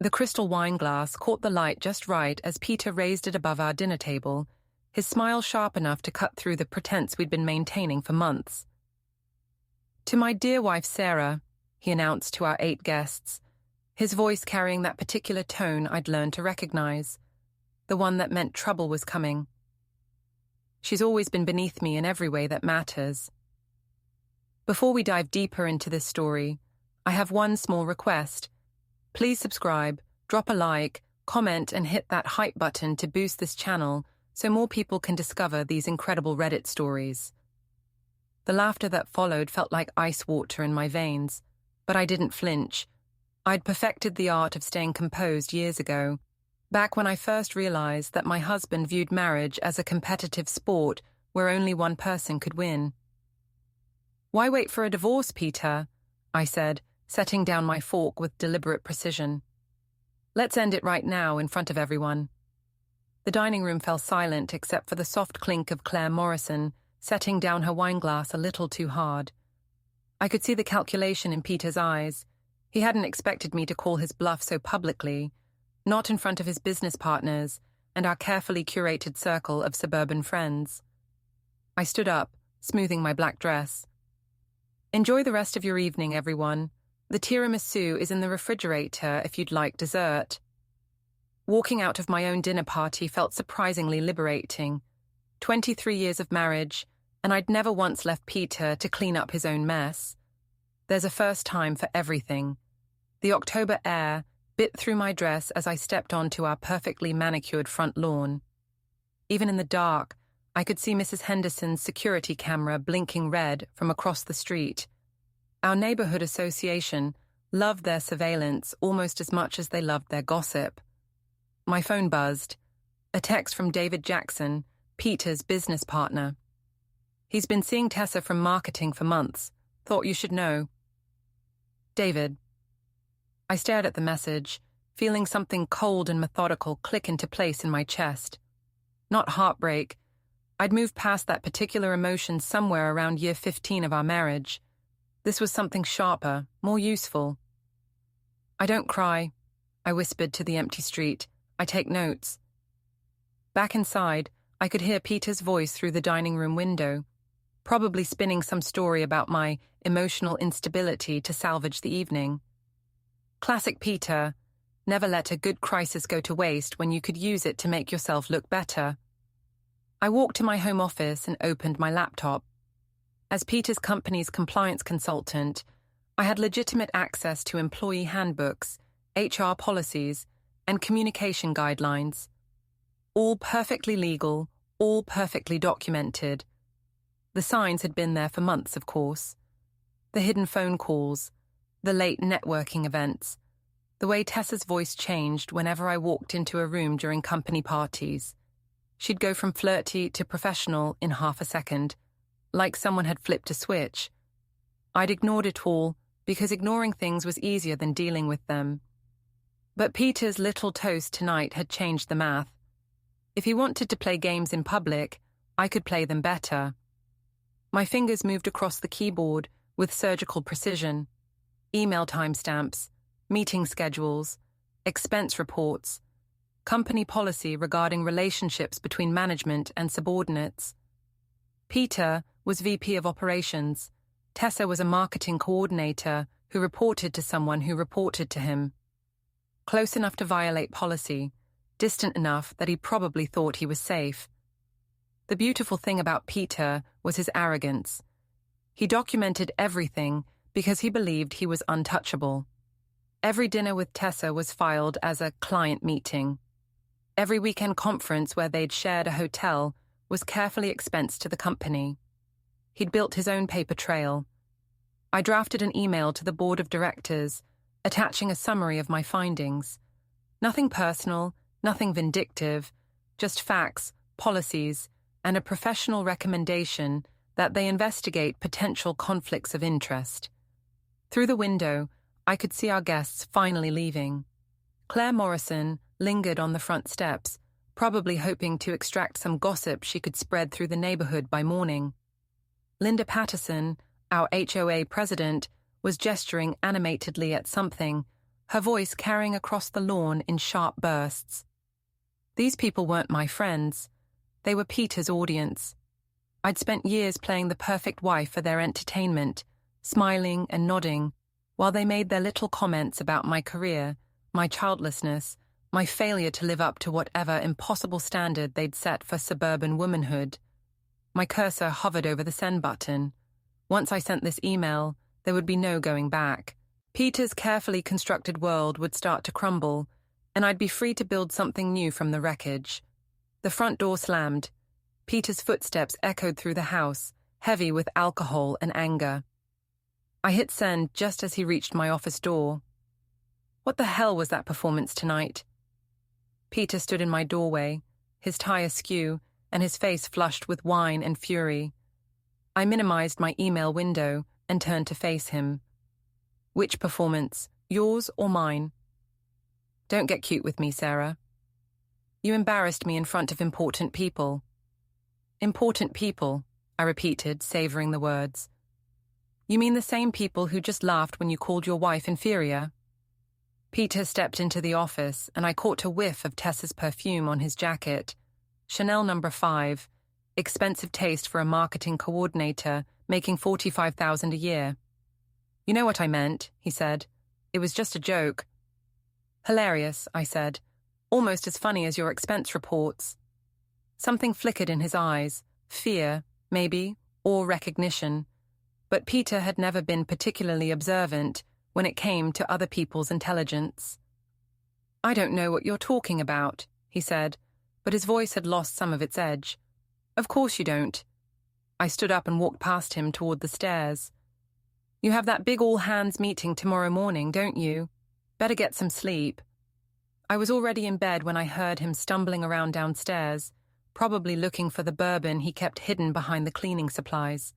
The crystal wine glass caught the light just right as Peter raised it above our dinner table, his smile sharp enough to cut through the pretense we'd been maintaining for months. "To my dear wife Sarah," he announced to our 8 guests, his voice carrying that particular tone I'd learned to recognize, the one that meant trouble was coming. She's always been beneath me in every way that matters. Before we dive deeper into this story, I have one small request. Please subscribe, drop a like, comment, and hit that hype button to boost this channel so more people can discover these incredible Reddit stories. The laughter that followed felt like ice water in my veins, but I didn't flinch. I'd perfected the art of staying composed years ago, back when I first realized that my husband viewed marriage as a competitive sport where only one person could win. "Why wait for a divorce, Peter?" I said, setting down my fork with deliberate precision. "Let's end it right now in front of everyone." The dining room fell silent except for the soft clink of Sarah Morrison setting down her wineglass a little too hard. I could see the calculation in Peter's eyes. He hadn't expected me to call his bluff so publicly, not in front of his business partners and our carefully curated circle of suburban friends. I stood up, smoothing my black dress. "Enjoy the rest of your evening, everyone. The tiramisu is in the refrigerator if you'd like dessert." Walking out of my own dinner party felt surprisingly liberating. 23 years of marriage, and I'd never once left Peter to clean up his own mess. There's a first time for everything. The October air bit through my dress as I stepped onto our perfectly manicured front lawn. Even in the dark, I could see Mrs. Henderson's security camera blinking red from across the street. Our neighborhood association loved their surveillance almost as much as they loved their gossip. My phone buzzed. A text from David Jackson, Peter's business partner. "He's been seeing Tessa from marketing for months. Thought you should know." "David." I stared at the message, feeling something cold and methodical click into place in my chest. Not heartbreak. I'd moved past that particular emotion somewhere around year 15 of our marriage. This was something sharper, more useful. "I don't cry," I whispered to the empty street. "I take notes." Back inside, I could hear Peter's voice through the dining room window, probably spinning some story about my emotional instability to salvage the evening. Classic Peter, never let a good crisis go to waste when you could use it to make yourself look better. I walked to my home office and opened my laptop. As Peter's company's compliance consultant, I had legitimate access to employee handbooks, HR policies, and communication guidelines. All perfectly legal, all perfectly documented. The signs had been there for months, of course. The hidden phone calls, the late networking events, the way Tessa's voice changed whenever I walked into a room during company parties. She'd go from flirty to professional in half a second, like someone had flipped a switch. I'd ignored it all because ignoring things was easier than dealing with them. But Peter's little toast tonight had changed the math. If he wanted to play games in public, I could play them better. My fingers moved across the keyboard with surgical precision. Email timestamps, meeting schedules, expense reports, company policy regarding relationships between management and subordinates. Peter was VP of Operations. Tessa was a marketing coordinator who reported to someone who reported to him. Close enough to violate policy, distant enough that he probably thought he was safe. The beautiful thing about Peter was his arrogance. He documented everything because he believed he was untouchable. Every dinner with Tessa was filed as a client meeting. Every weekend conference where they'd shared a hotel was carefully expensed to the company. He'd built his own paper trail. I drafted an email to the board of directors, attaching a summary of my findings. Nothing personal, nothing vindictive, just facts, policies, and a professional recommendation that they investigate potential conflicts of interest. Through the window, I could see our guests finally leaving. Sarah Morrison lingered on the front steps, probably hoping to extract some gossip she could spread through the neighborhood by morning. Linda Patterson, our HOA president, was gesturing animatedly at something, her voice carrying across the lawn in sharp bursts. These people weren't my friends. They were Peter's audience. I'd spent years playing the perfect wife for their entertainment, smiling and nodding, while they made their little comments about my career, my childlessness, my failure to live up to whatever impossible standard they'd set for suburban womanhood. My cursor hovered over the send button. Once I sent this email, there would be no going back. Peter's carefully constructed world would start to crumble, and I'd be free to build something new from the wreckage. The front door slammed. Peter's footsteps echoed through the house, heavy with alcohol and anger. I hit send just as he reached my office door. What the hell was that performance tonight? Peter stood in my doorway, his tie askew and his face flushed with wine and fury. I minimized my email window and turned to face him. Which performance, yours or mine? Don't get cute with me, Sarah. You embarrassed me in front of important people. Important people, I repeated, savoring the words. You mean the same people who just laughed when you called your wife inferior? Peter stepped into the office, and I caught a whiff of Tessa's perfume on his jacket. Chanel No. 5, expensive taste for a marketing coordinator, making $45,000 a year. You know what I meant, he said. It was just a joke. Hilarious, I said. Almost as funny as your expense reports. Something flickered in his eyes, fear, maybe, or recognition. But Peter had never been particularly observant when it came to other people's intelligence. I don't know what you're talking about, he said, but his voice had lost some of its edge. Of course you don't. I stood up and walked past him toward the stairs. You have that big all-hands meeting tomorrow morning, don't you? Better get some sleep. I was already in bed when I heard him stumbling around downstairs, probably looking for the bourbon he kept hidden behind the cleaning supplies.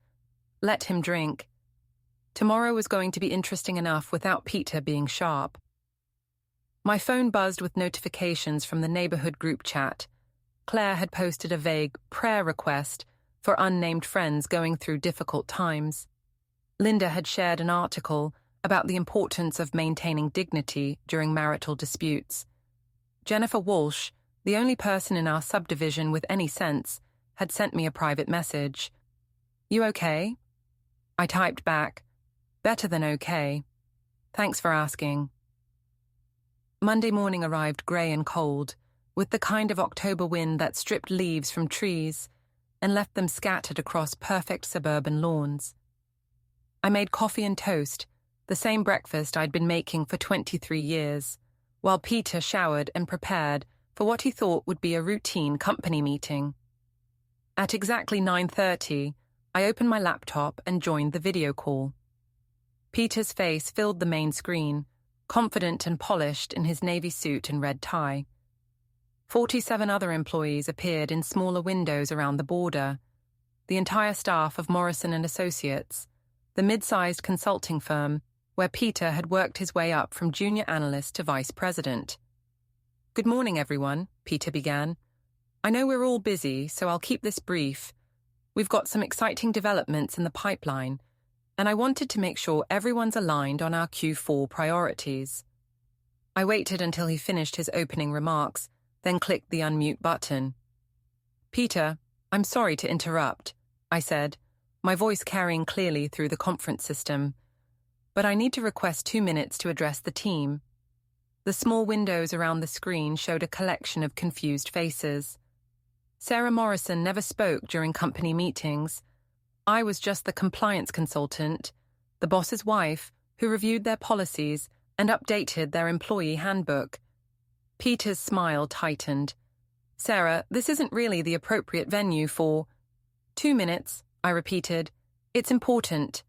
Let him drink. Tomorrow was going to be interesting enough without Peter being sharp. My phone buzzed with notifications from the neighborhood group chat. Claire had posted a vague prayer request for unnamed friends going through difficult times. Linda had shared an article about the importance of maintaining dignity during marital disputes. Jennifer Walsh, the only person in our subdivision with any sense, had sent me a private message. You okay? I typed back, better than okay. Thanks for asking. Monday morning arrived grey and cold, with the kind of October wind that stripped leaves from trees and left them scattered across perfect suburban lawns. I made coffee and toast, the same breakfast I'd been making for 23 years, while Peter showered and prepared for what he thought would be a routine company meeting. At exactly 9:30, I opened my laptop and joined the video call. Peter's face filled the main screen, confident and polished in his navy suit and red tie. 47 other employees appeared in smaller windows around the border. The entire staff of Morrison and Associates, the mid-sized consulting firm where Peter had worked his way up from junior analyst to vice president. Good morning, everyone, Peter began. I know we're all busy, so I'll keep this brief. We've got some exciting developments in the pipeline, and I wanted to make sure everyone's aligned on our Q4 priorities. I waited until he finished his opening remarks, then clicked the unmute button. Peter, I'm sorry to interrupt, I said, my voice carrying clearly through the conference system. But I need to request 2 minutes to address the team. The small windows around the screen showed a collection of confused faces. Sarah Morrison never spoke during company meetings. I was just the compliance consultant, the boss's wife, who reviewed their policies and updated their employee handbook. Peter's smile tightened. Sarah, this isn't really the appropriate venue for— 2 minutes, I repeated. It's important.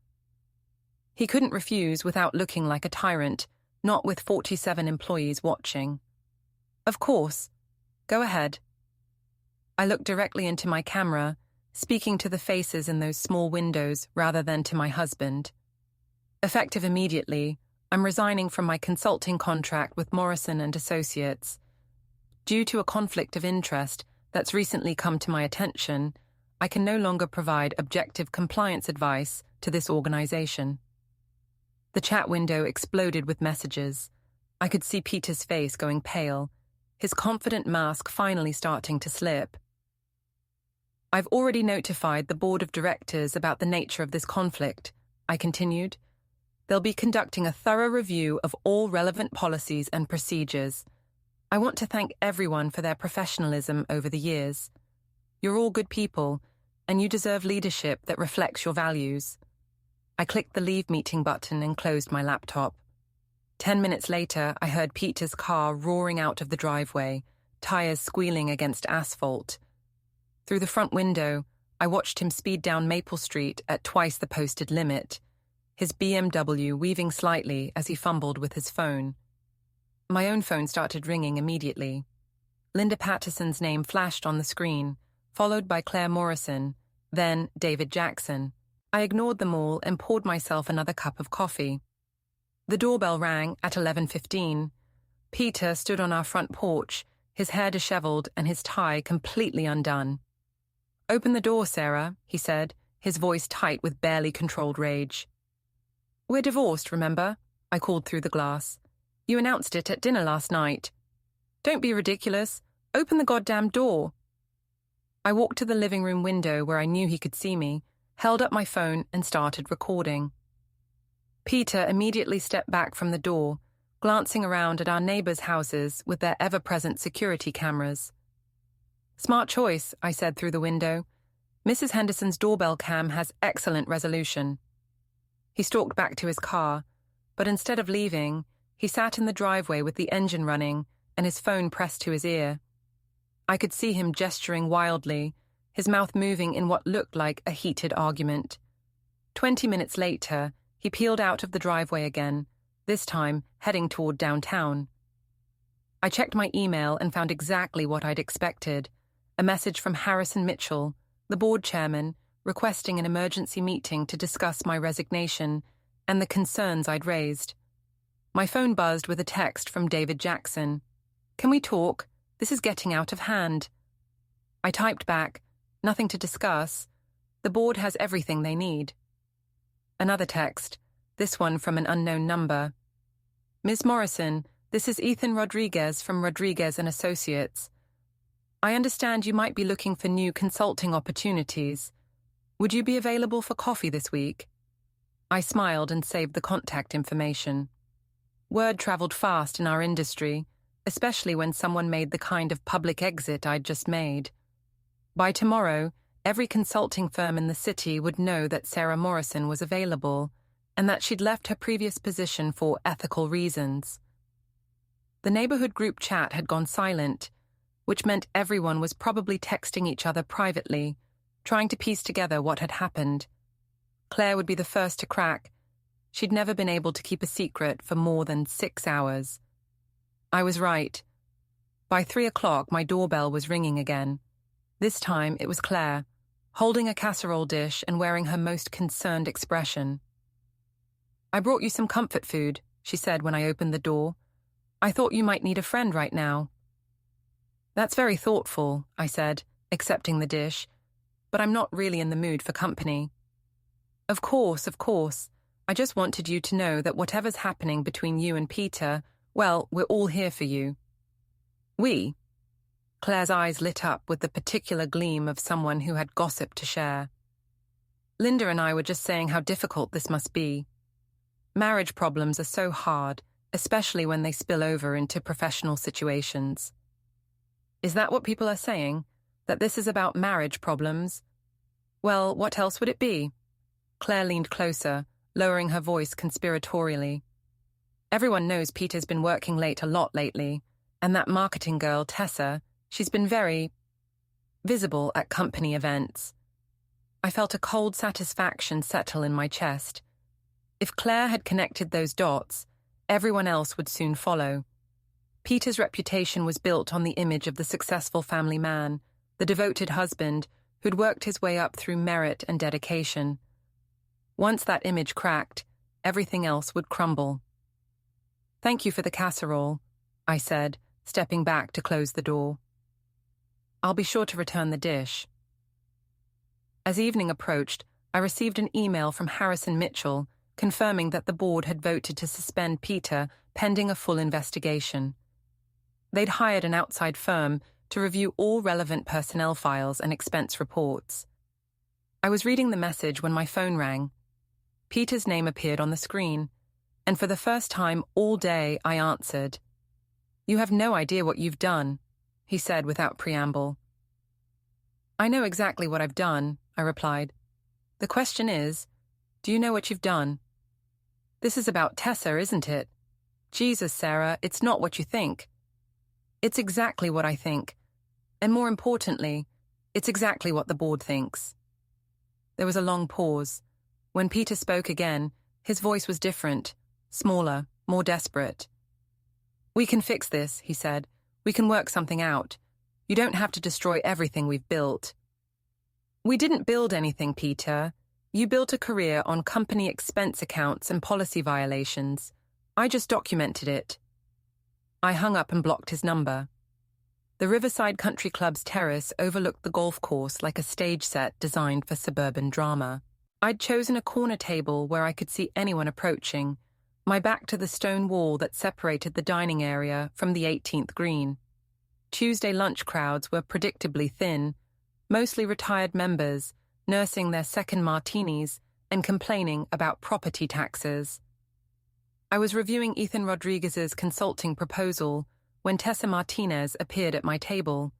He couldn't refuse without looking like a tyrant, not with 47 employees watching. Of course. Go ahead. I looked directly into my camera, speaking to the faces in those small windows rather than to my husband. Effective immediately, I'm resigning from my consulting contract with Morrison and Associates. Due to a conflict of interest that's recently come to my attention, I can no longer provide objective compliance advice to this organization. The chat window exploded with messages. I could see Peter's face going pale, his confident mask finally starting to slip. "I've already notified the board of directors about the nature of this conflict," I continued. "They'll be conducting a thorough review of all relevant policies and procedures. I want to thank everyone for their professionalism over the years. You're all good people, and you deserve leadership that reflects your values." I clicked the leave meeting button and closed my laptop. 10 minutes later, I heard Peter's car roaring out of the driveway, tires squealing against asphalt. Through the front window, I watched him speed down Maple Street at twice the posted limit, his BMW weaving slightly as he fumbled with his phone. My own phone started ringing immediately. Linda Patterson's name flashed on the screen, followed by Sarah Morrison, then David Jackson. I ignored them all and poured myself another cup of coffee. The doorbell rang at 11:15. Peter stood on our front porch, his hair disheveled and his tie completely undone. "Open the door, Sarah," he said, his voice tight with barely controlled rage. "We're divorced, remember?" I called through the glass. "You announced it at dinner last night. Don't be ridiculous. Open the goddamn door." I walked to the living room window where I knew he could see me, held up my phone and started recording. Peter immediately stepped back from the door, glancing around at our neighbors' houses with their ever-present security cameras. "Smart choice," I said through the window. "Mrs. Henderson's doorbell cam has excellent resolution." He stalked back to his car, but instead of leaving, he sat in the driveway with the engine running and his phone pressed to his ear. I could see him gesturing wildly, his mouth moving in what looked like a heated argument. 20 minutes later, he peeled out of the driveway again, this time heading toward downtown. I checked my email and found exactly what I'd expected, a message from Harrison Mitchell, the board chairman, requesting an emergency meeting to discuss my resignation and the concerns I'd raised. My phone buzzed with a text from David Jackson. "Can we talk? This is getting out of hand." I typed back, "Nothing to discuss. The board has everything they need." Another text, this one from an unknown number. "Ms. Morrison, this is Ethan Rodriguez from Rodriguez & Associates. I understand you might be looking for new consulting opportunities. Would you be available for coffee this week?" I smiled and saved the contact information. Word traveled fast in our industry, especially when someone made the kind of public exit I'd just made. By tomorrow, every consulting firm in the city would know that Sarah Morrison was available and that she'd left her previous position for ethical reasons. The neighborhood group chat had gone silent, which meant everyone was probably texting each other privately, trying to piece together what had happened. Claire would be the first to crack. She'd never been able to keep a secret for more than 6 hours. I was right. By 3:00, my doorbell was ringing again. This time it was Claire, holding a casserole dish and wearing her most concerned expression. "I brought you some comfort food," she said when I opened the door. "I thought you might need a friend right now." "That's very thoughtful," I said, accepting the dish, "but I'm not really in the mood for company." Of course. I just wanted you to know that whatever's happening between you and Peter, well, we're all here for you." "We?" Claire's eyes lit up with the particular gleam of someone who had gossip to share. "Linda and I were just saying how difficult this must be. Marriage problems are so hard, especially when they spill over into professional situations." "Is that what people are saying? That this is about marriage problems?" "Well, what else would it be?" Claire leaned closer, lowering her voice conspiratorially. "Everyone knows Peter's been working late a lot lately, and that marketing girl, Tessa, she's been very visible at company events." I felt a cold satisfaction settle in my chest. If Claire had connected those dots, everyone else would soon follow. Peter's reputation was built on the image of the successful family man, the devoted husband who'd worked his way up through merit and dedication. Once that image cracked, everything else would crumble. "Thank you for the casserole," I said, stepping back to close the door. "I'll be sure to return the dish." As evening approached, I received an email from Harrison Mitchell confirming that the board had voted to suspend Peter pending a full investigation. They'd hired an outside firm to review all relevant personnel files and expense reports. I was reading the message when my phone rang. Peter's name appeared on the screen, and for the first time all day I answered. "You have no idea what you've done," he said without preamble. "I know exactly what I've done," I replied. "The question is, do you know what you've done? This is about Tessa, isn't it? Jesus, Sarah, it's not what you think. It's exactly what I think. And more importantly, it's exactly what the board thinks." There was a long pause. When Peter spoke again, his voice was different, smaller, more desperate. "We can fix this," he said. "We can work something out. You don't have to destroy everything we've built." "We didn't build anything, Peter. You built a career on company expense accounts and policy violations. I just documented it." I hung up and blocked his number. The Riverside Country Club's terrace overlooked the golf course like a stage set designed for suburban drama. I'd chosen a corner table where I could see anyone approaching, my back to the stone wall that separated the dining area from the 18th green. Tuesday lunch crowds were predictably thin, mostly retired members, nursing their second martinis and complaining about property taxes. I was reviewing Ethan Rodriguez's consulting proposal when Tessa Martinez appeared at my table,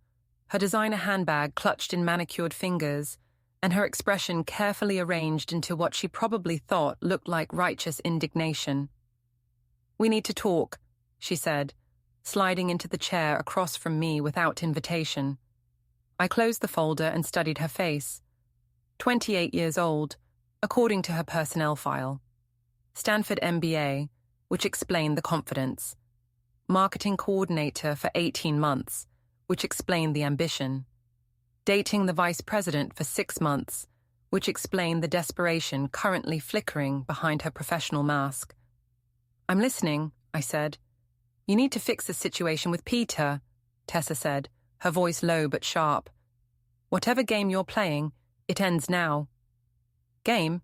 her designer handbag clutched in manicured fingers, and her expression carefully arranged into what she probably thought looked like righteous indignation. "We need to talk," she said, sliding into the chair across from me without invitation. I closed the folder and studied her face. 28 years old, according to her personnel file. Stanford MBA, which explained the confidence. Marketing coordinator for 18 months, which explained the ambition. Dating the vice president for 6 months, which explained the desperation currently flickering behind her professional mask. "I'm listening," I said. "You need to fix the situation with Peter," Tessa said, her voice low but sharp. "Whatever game you're playing, it ends now." "Game?"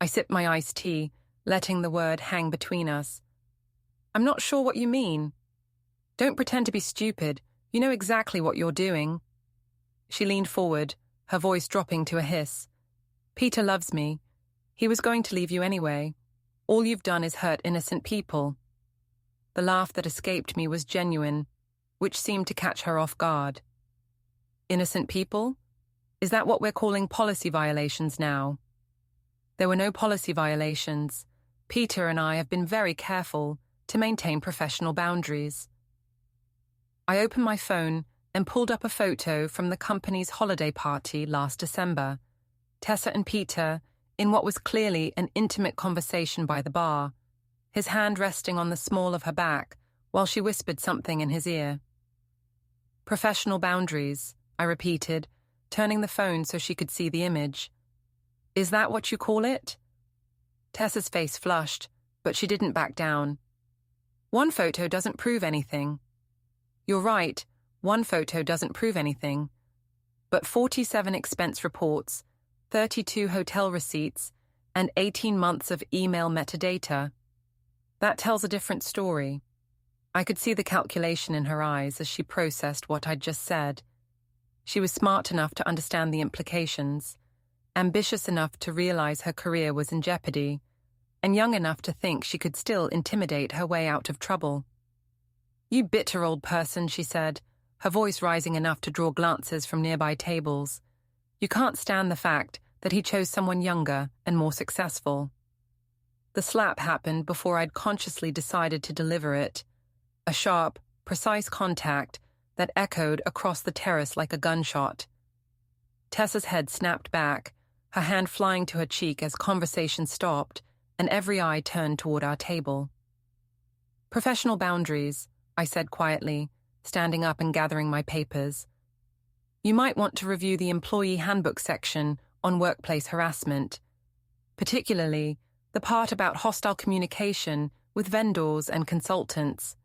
I sipped my iced tea, letting the word hang between us. "I'm not sure what you mean." "Don't pretend to be stupid. You know exactly what you're doing." She leaned forward, her voice dropping to a hiss. "Peter loves me. He was going to leave you anyway. All you've done is hurt innocent people." The laugh that escaped me was genuine, which seemed to catch her off guard. "Innocent people? Is that what we're calling policy violations now?" "There were no policy violations. Peter and I have been very careful to maintain professional boundaries." I opened my phone and pulled up a photo from the company's holiday party last December. Tessa and Peter, in what was clearly an intimate conversation by the bar, his hand resting on the small of her back while she whispered something in his ear. "Professional boundaries," I repeated, turning the phone so she could see the image. "Is that what you call it?" Tessa's face flushed, but she didn't back down. "One photo doesn't prove anything." "You're right, one photo doesn't prove anything. But 47 expense reports, 32 hotel receipts, and 18 months of email metadata. That tells a different story." I could see the calculation in her eyes as she processed what I'd just said. She was smart enough to understand the implications, ambitious enough to realize her career was in jeopardy, and young enough to think she could still intimidate her way out of trouble. "You bitter old person," she said, her voice rising enough to draw glances from nearby tables. "You can't stand the fact that he chose someone younger and more successful." The slap happened before I'd consciously decided to deliver it. A sharp, precise contact that echoed across the terrace like a gunshot. Tessa's head snapped back, her hand flying to her cheek as conversation stopped and every eye turned toward our table. "Professional boundaries," I said quietly, standing up and gathering my papers. "You might want to review the employee handbook section on workplace harassment, particularly the part about hostile communication with vendors and consultants."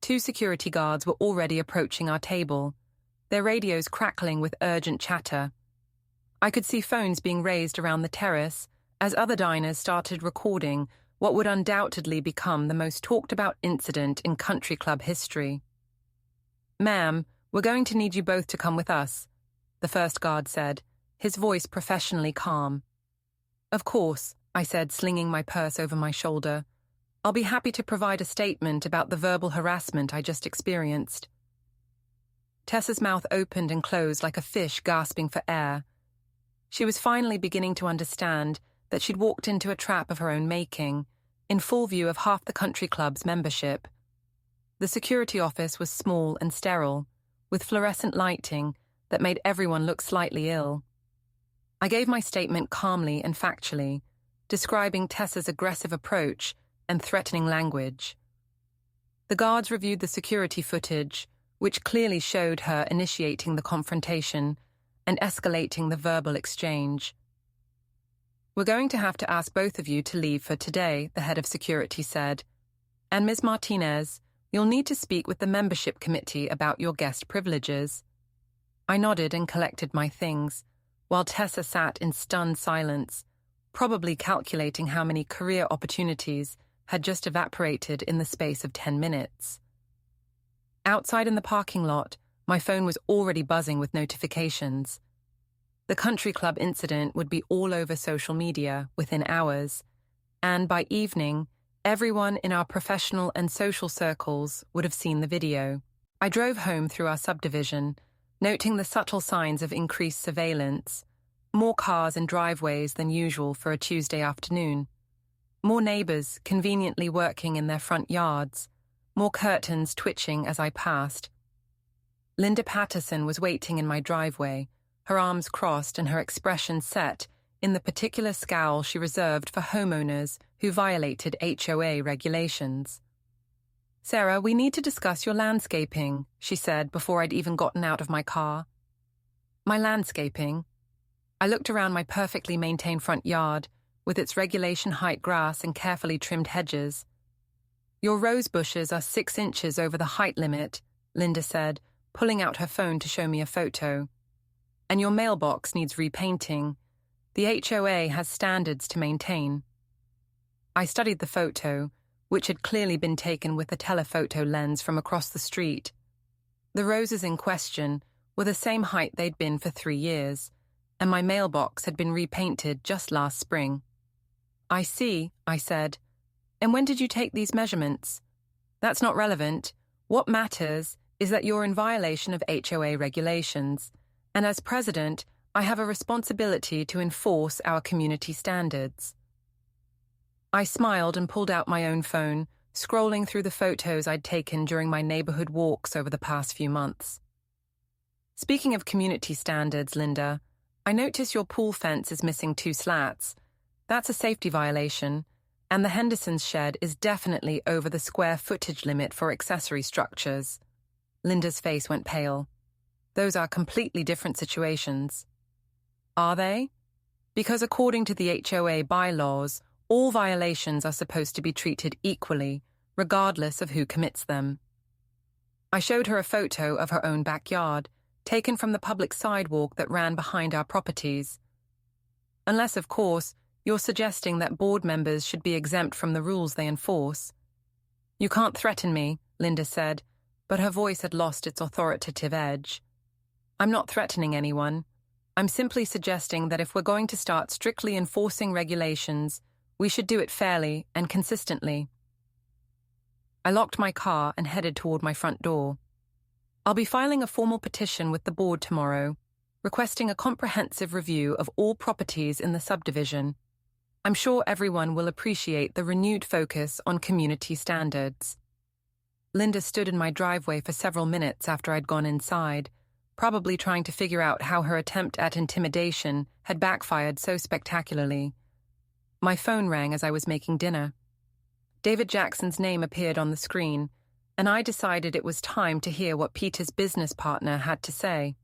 2 security guards were already approaching our table, their radios crackling with urgent chatter. I could see phones being raised around the terrace as other diners started recording what would undoubtedly become the most talked-about incident in country club history. "Ma'am, we're going to need you both to come with us," the first guard said, his voice professionally calm. "Of course," I said, slinging my purse over my shoulder. "I'll be happy to provide a statement about the verbal harassment I just experienced." Tessa's mouth opened and closed like a fish gasping for air. She was finally beginning to understand that she'd walked into a trap of her own making, in full view of half the country club's membership. The security office was small and sterile, with fluorescent lighting that made everyone look slightly ill. I gave my statement calmly and factually, describing Tessa's aggressive approach and threatening language. The guards reviewed the security footage, which clearly showed her initiating the confrontation and escalating the verbal exchange. "We're going to have to ask both of you to leave for today," the head of security said. "And Ms. Martinez, you'll need to speak with the membership committee about your guest privileges." I nodded and collected my things, while Tessa sat in stunned silence, probably calculating how many career opportunities had just evaporated in the space of 10 minutes. Outside in the parking lot, my phone was already buzzing with notifications. The country club incident would be all over social media within hours, and by evening, everyone in our professional and social circles would have seen the video. I drove home through our subdivision, noting the subtle signs of increased surveillance, more cars in driveways than usual for a Tuesday afternoon, more neighbors conveniently working in their front yards, more curtains twitching as I passed. Linda Patterson was waiting in my driveway, her arms crossed and her expression set in the particular scowl she reserved for homeowners who violated HOA regulations. "Sarah, we need to discuss your landscaping," she said before I'd even gotten out of my car. "My landscaping?" I looked around my perfectly maintained front yard, with its regulation height grass and carefully trimmed hedges. "Your rose bushes are 6 inches over the height limit," Linda said, pulling out her phone to show me a photo. "And your mailbox needs repainting. The HOA has standards to maintain." I studied the photo, which had clearly been taken with a telephoto lens from across the street. The roses in question were the same height they'd been for 3 years, and my mailbox had been repainted just last spring. "I see," I said. "And when did you take these measurements?" "That's not relevant. What matters is that you're in violation of HOA regulations, and as president, I have a responsibility to enforce our community standards." I smiled and pulled out my own phone, scrolling through the photos I'd taken during my neighborhood walks over the past few months. "Speaking of community standards, Linda, I notice your pool fence is missing 2 slats. That's a safety violation, and the Henderson's shed is definitely over the square footage limit for accessory structures." Linda's face went pale. "Those are completely different situations." "Are they?" "Because according to the HOA bylaws, all violations are supposed to be treated equally, regardless of who commits them." I showed her a photo of her own backyard, taken from the public sidewalk that ran behind our properties. "Unless, of course, you're suggesting that board members should be exempt from the rules they enforce." "You can't threaten me," Linda said, but her voice had lost its authoritative edge. "I'm not threatening anyone. I'm simply suggesting that if we're going to start strictly enforcing regulations, we should do it fairly and consistently." I locked my car and headed toward my front door. "I'll be filing a formal petition with the board tomorrow, requesting a comprehensive review of all properties in the subdivision. I'm sure everyone will appreciate the renewed focus on community standards." Linda stood in my driveway for several minutes after I'd gone inside, probably trying to figure out how her attempt at intimidation had backfired so spectacularly. My phone rang as I was making dinner. David Jackson's name appeared on the screen, and I decided it was time to hear what Peter's business partner had to say.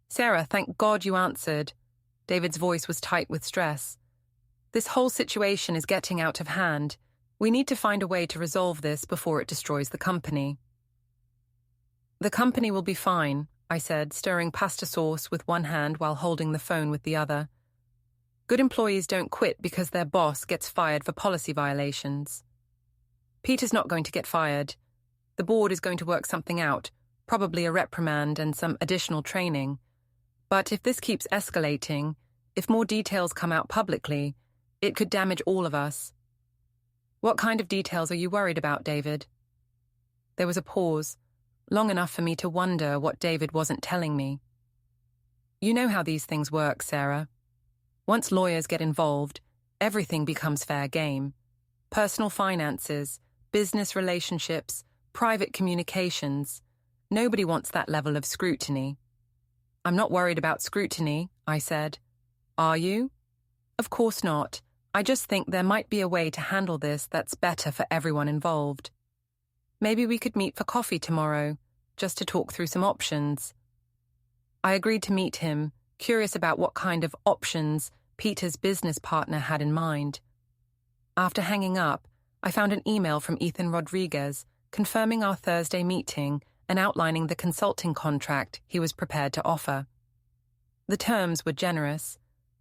"Sarah, thank God you answered." David's voice was tight with stress. "This whole situation is getting out of hand. We need to find a way to resolve this before it destroys the company." "The company will be fine," I said, stirring pasta sauce with one hand while holding the phone with the other. Good employees don't quit because their boss gets fired for policy violations. Peter's not going to get fired. The board is going to work something out, probably a reprimand and some additional training. But if this keeps escalating, if more details come out publicly, it could damage all of us. What kind of details are you worried about, David? There was a pause, long enough for me to wonder what David wasn't telling me. You know how these things work, Sarah. Once lawyers get involved, everything becomes fair game. Personal finances, business relationships, private communications. Nobody wants that level of scrutiny. I'm not worried about scrutiny, I said. Are you? Of course not. I just think there might be a way to handle this that's better for everyone involved. Maybe we could meet for coffee tomorrow, just to talk through some options. I agreed to meet him, curious about what kind of options Peter's business partner had in mind. After hanging up, I found an email from Ethan Rodriguez confirming our Thursday meeting and outlining the consulting contract he was prepared to offer. The terms were generous,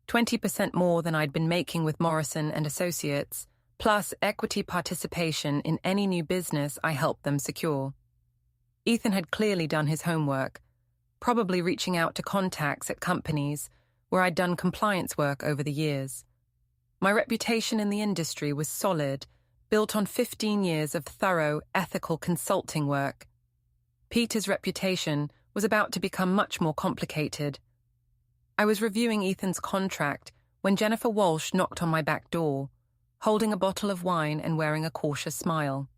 20% more than I'd been making with Morrison and Associates, plus equity participation in any new business I helped them secure. Ethan had clearly done his homework, probably reaching out to contacts at companies where I'd done compliance work over the years. My reputation in the industry was solid, built on 15 years of thorough, ethical consulting work. Peter's reputation was about to become much more complicated. I was reviewing Ethan's contract when Jennifer Walsh knocked on my back door, holding a bottle of wine and wearing a cautious smile.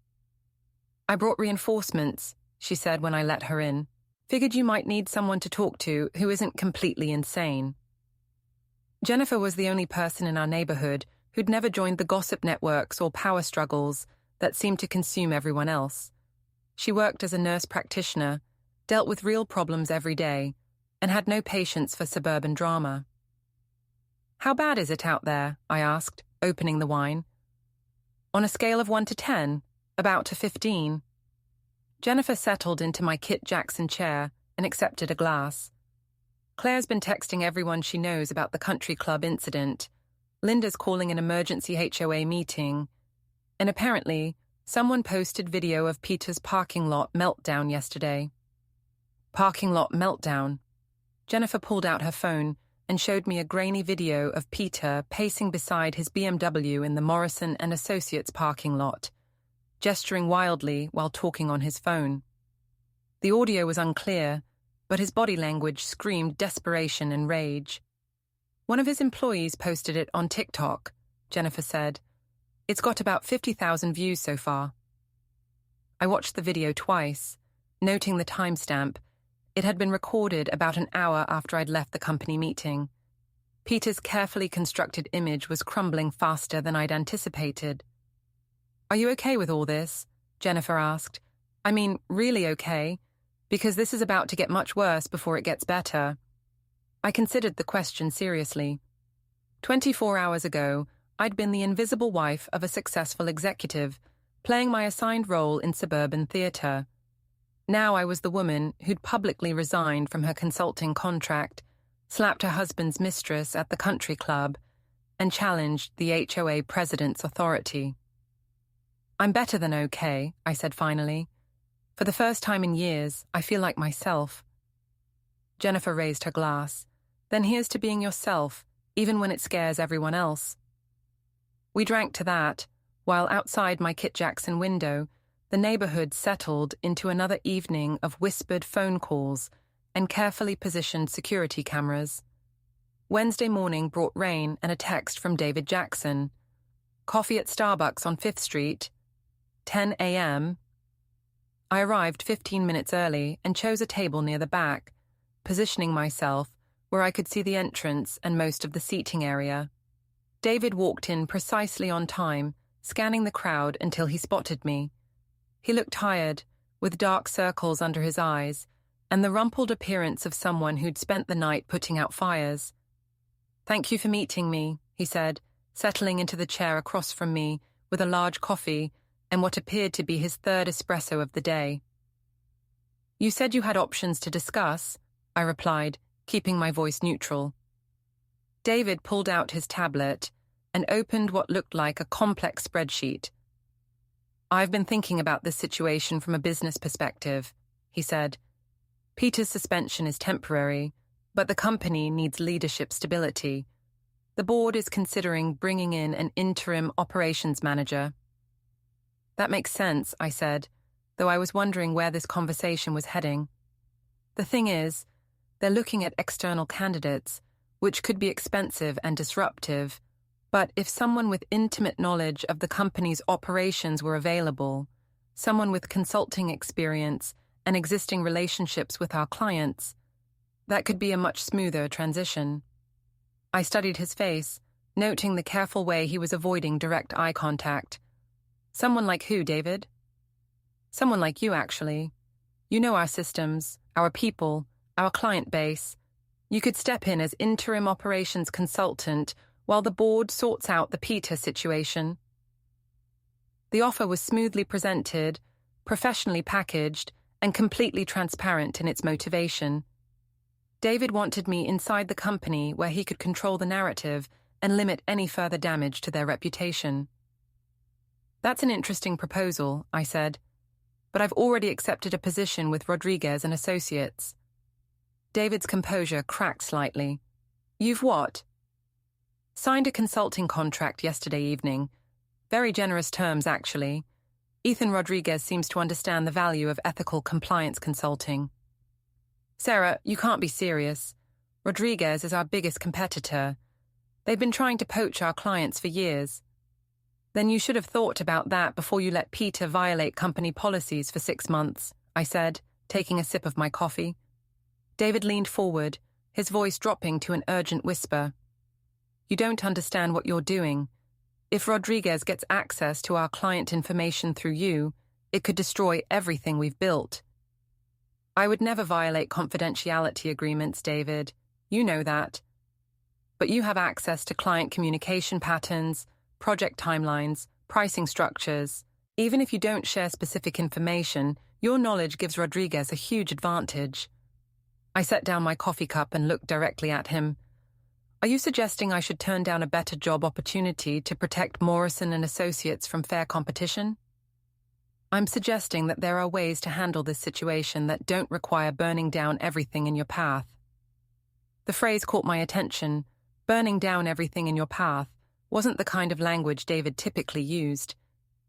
I brought reinforcements, she said when I let her in. Figured you might need someone to talk to who isn't completely insane. Jennifer was the only person in our neighborhood who'd never joined the gossip networks or power struggles that seemed to consume everyone else. She worked as a nurse practitioner, dealt with real problems every day, and had no patience for suburban drama. How bad is it out there? I asked, opening the wine. On a scale of 1 to 10, about to 15. Jennifer settled into my Kit Jackson chair and accepted a glass. Claire's been texting everyone she knows about the country club incident. Linda's calling an emergency HOA meeting. And apparently, someone posted video of Peter's parking lot meltdown yesterday. Parking lot meltdown. Jennifer pulled out her phone and showed me a grainy video of Peter pacing beside his BMW in the Morrison and Associates parking lot, gesturing wildly while talking on his phone. The audio was unclear, but his body language screamed desperation and rage. One of his employees posted it on TikTok, Jennifer said. It's got about 50,000 views so far. I watched the video twice, noting the timestamp. It had been recorded about an hour after I'd left the company meeting. Peter's carefully constructed image was crumbling faster than I'd anticipated. Are you okay with all this? Jennifer asked. I mean, really okay, because this is about to get much worse before it gets better. I considered the question seriously. 24 hours ago, I'd been the invisible wife of a successful executive, playing my assigned role in suburban theatre. Now I was the woman who'd publicly resigned from her consulting contract, slapped her husband's mistress at the country club, and challenged the HOA president's authority. I'm better than okay, I said finally. For the first time in years, I feel like myself. Jennifer raised her glass. Then here's to being yourself, even when it scares everyone else. We drank to that, while outside my Kit Jackson window, the neighborhood settled into another evening of whispered phone calls and carefully positioned security cameras. Wednesday morning brought rain and a text from David Jackson. Coffee at Starbucks on 5th Street, 10 a.m. I arrived 15 minutes early and chose a table near the back, positioning myself where I could see the entrance and most of the seating area. David walked in precisely on time, scanning the crowd until he spotted me. He looked tired, with dark circles under his eyes, and the rumpled appearance of someone who'd spent the night putting out fires. Thank you for meeting me, he said, settling into the chair across from me with a large coffee and what appeared to be his third espresso of the day. You said you had options to discuss, I replied, keeping my voice neutral. David pulled out his tablet and opened what looked like a complex spreadsheet. "I've been thinking about this situation from a business perspective," he said. "Peter's suspension is temporary, but the company needs leadership stability. The board is considering bringing in an interim operations manager." "That makes sense," I said, though I was wondering where this conversation was heading. "The thing is, they're looking at external candidates, which could be expensive and disruptive, but if someone with intimate knowledge of the company's operations were available, someone with consulting experience and existing relationships with our clients, that could be a much smoother transition." I studied his face, noting the careful way he was avoiding direct eye contact. "Someone like who, David?" "Someone like you, actually. You know our systems, our people, our client base. You could step in as interim operations consultant while the board sorts out the Peter situation." The offer was smoothly presented, professionally packaged, and completely transparent in its motivation. David wanted me inside the company where he could control the narrative and limit any further damage to their reputation. "That's an interesting proposal," I said, "but I've already accepted a position with Rodriguez and Associates." David's composure cracked slightly. "You've what?" "Signed a consulting contract yesterday evening. Very generous terms, actually. Ethan Rodriguez seems to understand the value of ethical compliance consulting." "Sarah, you can't be serious. Rodriguez is our biggest competitor. They've been trying to poach our clients for years." "Then you should have thought about that before you let Peter violate company policies for 6 months," I said, taking a sip of my coffee. David leaned forward, his voice dropping to an urgent whisper. "You don't understand what you're doing. If Rodriguez gets access to our client information through you, it could destroy everything we've built." "I would never violate confidentiality agreements, David. You know that. But you have access to client communication patterns, project timelines, pricing structures. Even if you don't share specific information, your knowledge gives Rodriguez a huge advantage." I set down my coffee cup and looked directly at him. "Are you suggesting I should turn down a better job opportunity to protect Morrison and Associates from fair competition?" "I'm suggesting that there are ways to handle this situation that don't require burning down everything in your path." The phrase caught my attention. Burning down everything in your path wasn't the kind of language David typically used.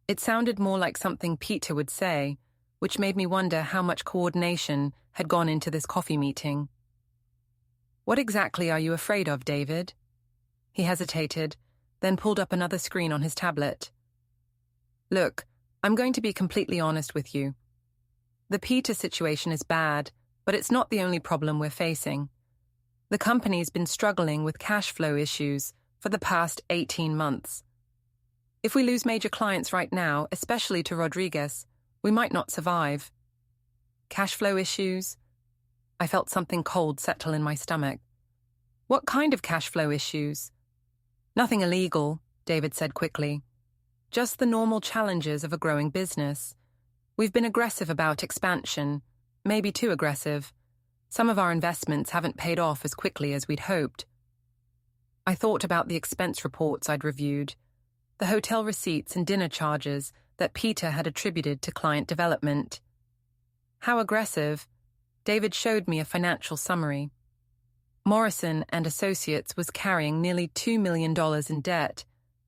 It sounded more like something Peter would say, which made me wonder how much coordination had gone into this coffee meeting. "What exactly are you afraid of, David?" He hesitated, then pulled up another screen on his tablet. "Look, I'm going to be completely honest with you. The Peter situation is bad, but it's not the only problem we're facing. The company's been struggling with cash flow issues for the past 18 months. If we lose major clients right now, especially to Rodriguez, we might not survive." "Cash flow issues?" I felt something cold settle in my stomach. "What kind of cash flow issues?" "Nothing illegal," David said quickly. "Just the normal challenges of a growing business. We've been aggressive about expansion, maybe too aggressive. Some of our investments haven't paid off as quickly as we'd hoped." I thought about the expense reports I'd reviewed, the hotel receipts and dinner charges that Peter had attributed to client development. "How aggressive?" David showed me a financial summary. Morrison and Associates was carrying nearly $2 million in debt,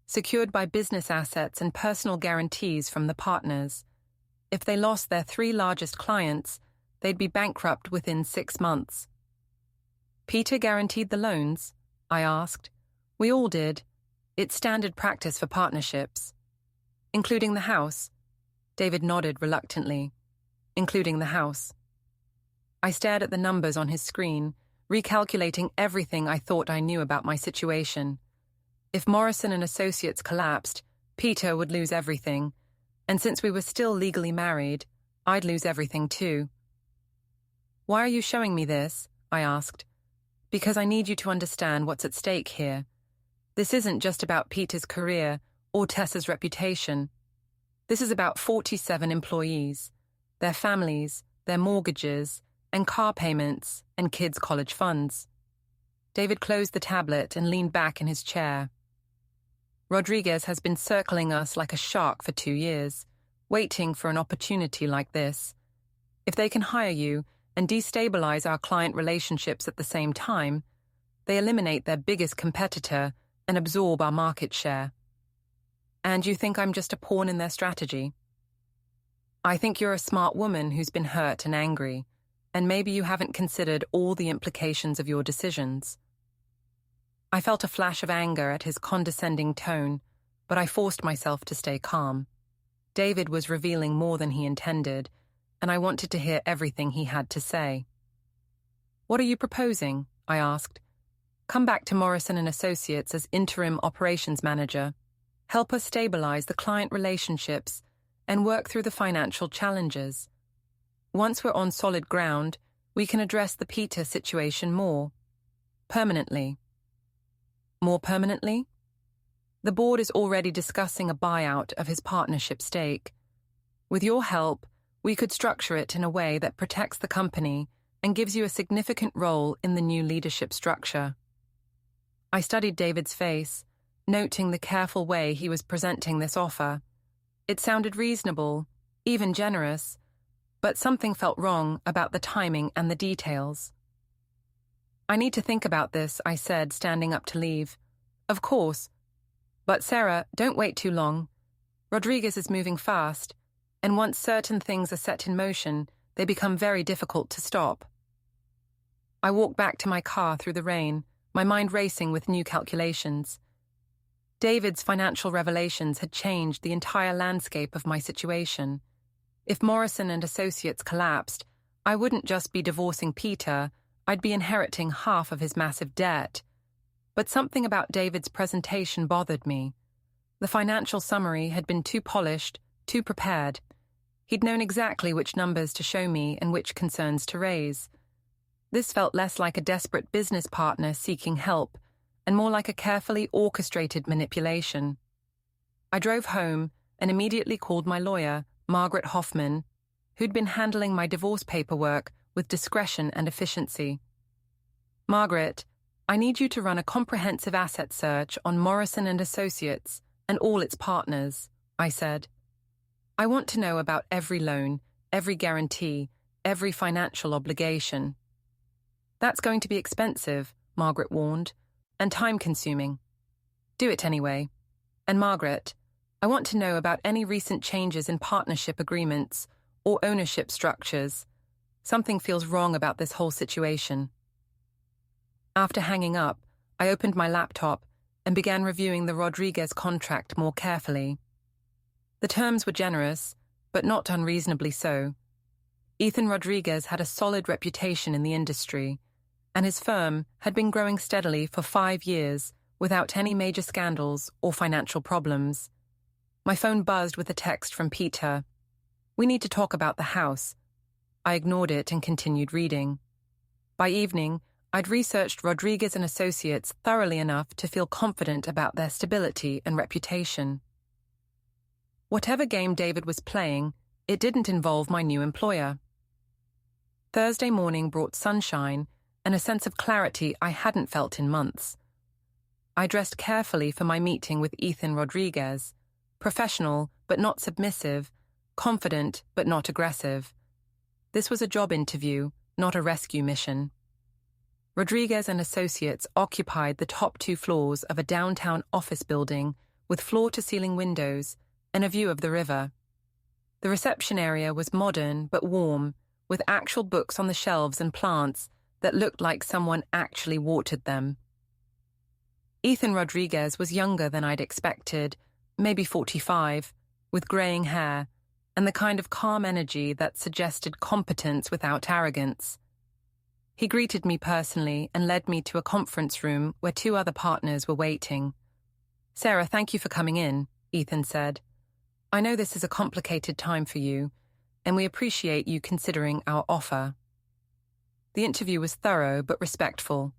secured by business assets and personal guarantees from the partners. If they lost their 3 largest clients, they'd be bankrupt within 6 months. "Peter guaranteed the loans?" I asked. "We all did. It's standard practice for partnerships." "Including the house?" David nodded reluctantly. "Including the house." I stared at the numbers on his screen, recalculating everything I thought I knew about my situation. If Morrison and Associates collapsed, Peter would lose everything, and since we were still legally married, I'd lose everything too. "Why are you showing me this?" I asked. "Because I need you to understand what's at stake here. This isn't just about Peter's career or Tessa's reputation. This is about 47 employees, their families, their mortgages, and car payments and kids' college funds." David closed the tablet and leaned back in his chair. Rodriguez has been circling us like a shark for 2 years, waiting for an opportunity like this. If they can hire you and destabilize our client relationships at the same time, they eliminate their biggest competitor and absorb our market share. And you think I'm just a pawn in their strategy? I think you're a smart woman who's been hurt and angry, and maybe you haven't considered all the implications of your decisions. I felt a flash of anger at his condescending tone, but I forced myself to stay calm. David was revealing more than he intended, and I wanted to hear everything he had to say. "What are you proposing?" I asked. "Come back to Morrison and Associates as interim operations manager. Help us stabilize the client relationships and work through the financial challenges. Once we're on solid ground, we can address the Peter situation more permanently." More permanently? The board is already discussing a buyout of his partnership stake. With your help, we could structure it in a way that protects the company and gives you a significant role in the new leadership structure. I studied David's face, noting the careful way he was presenting this offer. It sounded reasonable, even generous, but something felt wrong about the timing and the details. "I need to think about this," I said, standing up to leave. "Of course. But Sarah, don't wait too long. Rodriguez is moving fast, and once certain things are set in motion, they become very difficult to stop." I walked back to my car through the rain, my mind racing with new calculations. David's financial revelations had changed the entire landscape of my situation. If Morrison and Associates collapsed, I wouldn't just be divorcing Peter, I'd be inheriting half of his massive debt. But something about David's presentation bothered me. The financial summary had been too polished, too prepared. He'd known exactly which numbers to show me and which concerns to raise. This felt less like a desperate business partner seeking help, and more like a carefully orchestrated manipulation. I drove home and immediately called my lawyer, Margaret Hoffman, who'd been handling my divorce paperwork with discretion and efficiency. "Margaret, I need you to run a comprehensive asset search on Morrison and Associates and all its partners," I said. "I want to know about every loan, every guarantee, every financial obligation." "That's going to be expensive," Margaret warned, "and time-consuming." "Do it anyway. And Margaret, I want to know about any recent changes in partnership agreements or ownership structures. Something feels wrong about this whole situation." After hanging up, I opened my laptop and began reviewing the Rodriguez contract more carefully. The terms were generous, but not unreasonably so. Ethan Rodriguez had a solid reputation in the industry, and his firm had been growing steadily for 5 years without any major scandals or financial problems. My phone buzzed with a text from Peter. "We need to talk about the house." I ignored it and continued reading. By evening, I'd researched Rodriguez and Associates thoroughly enough to feel confident about their stability and reputation. Whatever game David was playing, it didn't involve my new employer. Thursday morning brought sunshine and a sense of clarity I hadn't felt in months. I dressed carefully for my meeting with Ethan Rodriguez, professional but not submissive, confident but not aggressive. This was a job interview, not a rescue mission. Rodriguez and Associates occupied the top 2 floors of a downtown office building with floor-to-ceiling windows and a view of the river. The reception area was modern but warm, with actual books on the shelves and plants that looked like someone actually watered them. Ethan Rodriguez was younger than I'd expected, maybe 45, with graying hair, and the kind of calm energy that suggested competence without arrogance. He greeted me personally and led me to a conference room where 2 other partners were waiting. "Sarah, thank you for coming in," Ethan said. "I know this is a complicated time for you, and we appreciate you considering our offer." The interview was thorough but respectful.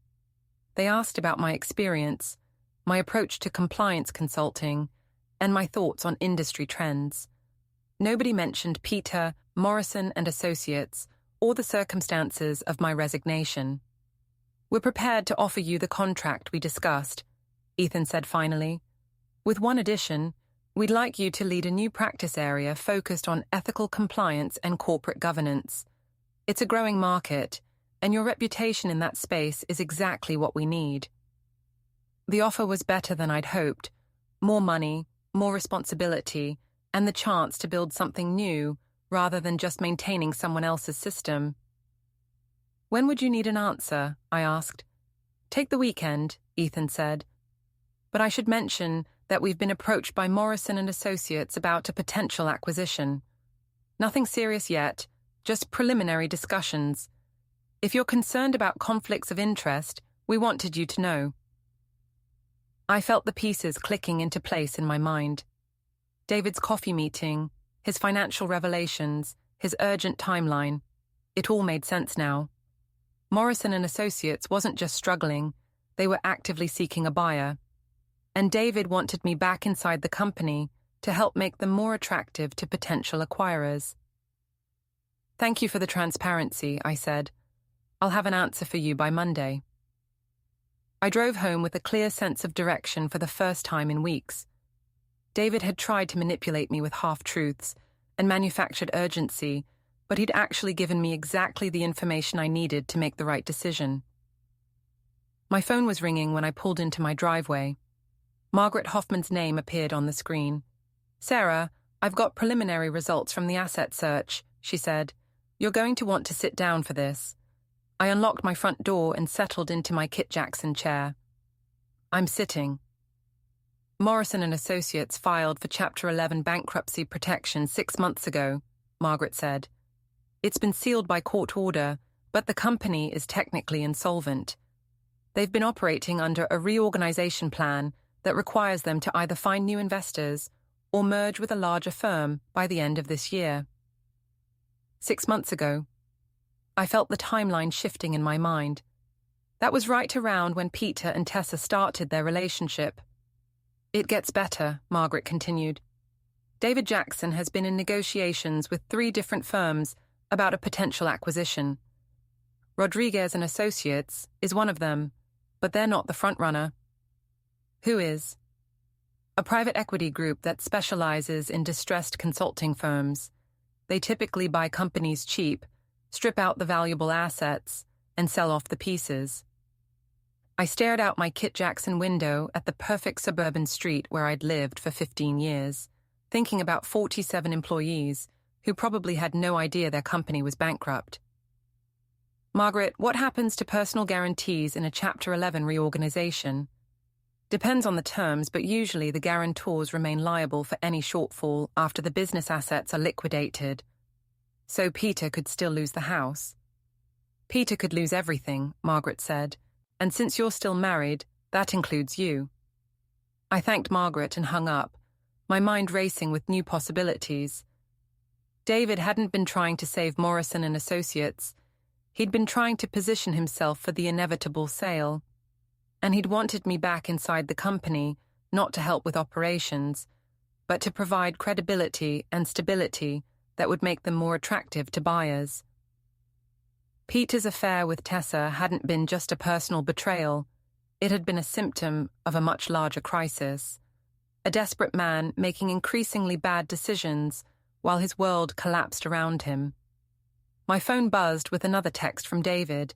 They asked about my experience, my approach to compliance consulting, and my thoughts on industry trends. Nobody mentioned Peter, Morrison and Associates, or the circumstances of my resignation. We're prepared to offer you the contract we discussed, Ethan said finally. With one addition, we'd like you to lead a new practice area focused on ethical compliance and corporate governance. It's a growing market, and your reputation in that space is exactly what we need. The offer was better than I'd hoped. More money, more responsibility, and the chance to build something new rather than just maintaining someone else's system. When would you need an answer? I asked. Take the weekend, Ethan said. But I should mention that we've been approached by Morrison and Associates about a potential acquisition. Nothing serious yet, just preliminary discussions. If you're concerned about conflicts of interest, we wanted you to know. I felt the pieces clicking into place in my mind. David's coffee meeting, his financial revelations, his urgent timeline. It all made sense now. Morrison and Associates wasn't just struggling, they were actively seeking a buyer. And David wanted me back inside the company to help make them more attractive to potential acquirers. Thank you for the transparency, I said. I'll have an answer for you by Monday. I drove home with a clear sense of direction for the first time in weeks. David had tried to manipulate me with half-truths and manufactured urgency, but he'd actually given me exactly the information I needed to make the right decision. My phone was ringing when I pulled into my driveway. Margaret Hoffman's name appeared on the screen. Sarah, I've got preliminary results from the asset search, she said. You're going to want to sit down for this. I unlocked my front door and settled into my Kit Jackson chair. I'm sitting. Morrison and Associates filed for Chapter 11 bankruptcy protection 6 months ago, Margaret said. It's been sealed by court order, but the company is technically insolvent. They've been operating under a reorganization plan that requires them to either find new investors or merge with a larger firm by the end of this year. 6 months ago, I felt the timeline shifting in my mind. That was right around when Peter and Tessa started their relationship. It gets better, Margaret continued. David Jackson has been in negotiations with 3 different firms about a potential acquisition. Rodriguez and Associates is one of them, but they're not the frontrunner. Who is? A private equity group that specializes in distressed consulting firms. They typically buy companies cheap, strip out the valuable assets, and sell off the pieces. I stared out my Kit Jackson window at the perfect suburban street where I'd lived for 15 years, thinking about 47 employees who probably had no idea their company was bankrupt. Margaret, what happens to personal guarantees in a Chapter 11 reorganization? Depends on the terms, but usually the guarantors remain liable for any shortfall after the business assets are liquidated. So Peter could still lose the house. Peter could lose everything, Margaret said, and since you're still married, that includes you. I thanked Margaret and hung up, my mind racing with new possibilities. David hadn't been trying to save Morrison and Associates. He'd been trying to position himself for the inevitable sale. And he'd wanted me back inside the company, not to help with operations, but to provide credibility and stability that would make them more attractive to buyers. Peter's affair with Tessa hadn't been just a personal betrayal. It had been a symptom of a much larger crisis. A desperate man making increasingly bad decisions while his world collapsed around him. My phone buzzed with another text from David.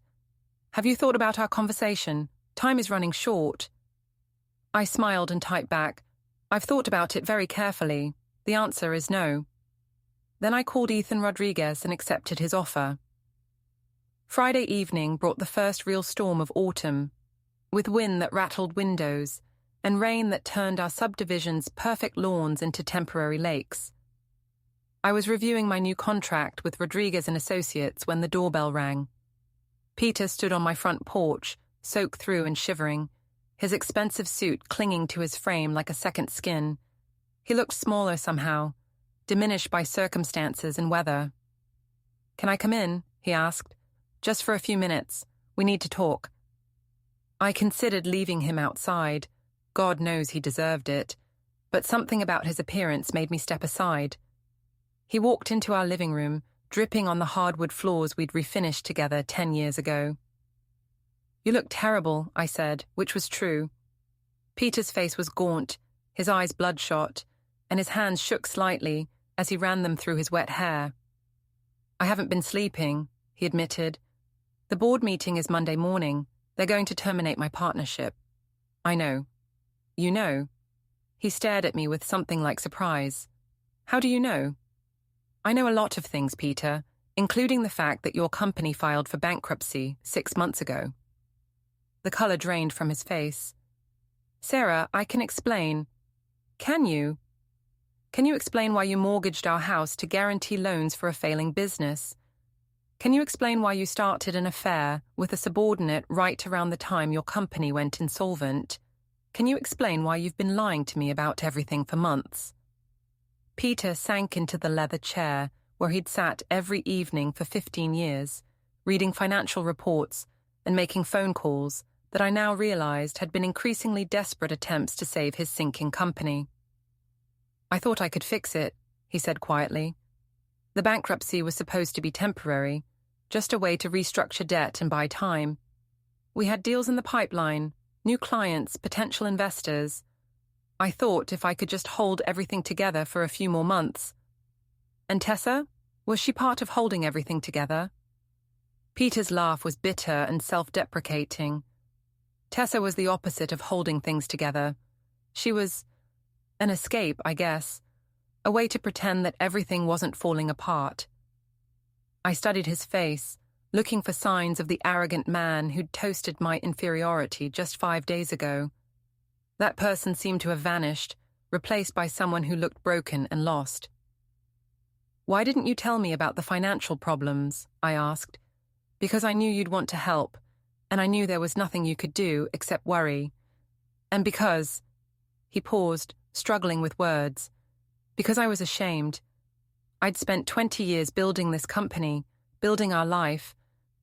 Have you thought about our conversation? Time is running short. I smiled and typed back, I've thought about it very carefully. The answer is no. Then I called Ethan Rodriguez and accepted his offer. Friday evening brought the first real storm of autumn, with wind that rattled windows and rain that turned our subdivision's perfect lawns into temporary lakes. I was reviewing my new contract with Rodriguez and Associates when the doorbell rang. Peter stood on my front porch, soaked through and shivering, his expensive suit clinging to his frame like a second skin. He looked smaller somehow, diminished by circumstances and weather. Can I come in? He asked. Just for a few minutes. We need to talk. I considered leaving him outside. God knows he deserved it. But something about his appearance made me step aside. He walked into our living room, dripping on the hardwood floors we'd refinished together 10 years ago. You look terrible, I said, which was true. Peter's face was gaunt, his eyes bloodshot, and his hands shook slightly as he ran them through his wet hair. I haven't been sleeping, he admitted. The board meeting is Monday morning. They're going to terminate my partnership. I know. You know? He stared at me with something like surprise. How do you know? I know a lot of things, Peter, including the fact that your company filed for bankruptcy 6 months ago. The color drained from his face. Sarah, I can explain. Can you? Can you explain why you mortgaged our house to guarantee loans for a failing business? Can you explain why you started an affair with a subordinate right around the time your company went insolvent? Can you explain why you've been lying to me about everything for months? Peter sank into the leather chair where he'd sat every evening for 15 years, reading financial reports and making phone calls that I now realized had been increasingly desperate attempts to save his sinking company. I thought I could fix it, he said quietly. The bankruptcy was supposed to be temporary, just a way to restructure debt and buy time. We had deals in the pipeline, new clients, potential investors. I thought if I could just hold everything together for a few more months. And Tessa? Was she part of holding everything together? Peter's laugh was bitter and self-deprecating. Tessa was the opposite of holding things together. She was an escape, I guess, a way to pretend that everything wasn't falling apart. I studied his face, looking for signs of the arrogant man who'd toasted my inferiority just 5 days ago. That person seemed to have vanished, replaced by someone who looked broken and lost. Why didn't you tell me about the financial problems? I asked. Because I knew you'd want to help, and I knew there was nothing you could do except worry. And because... He paused, struggling with words. Because I was ashamed. I'd spent 20 years building this company, building our life,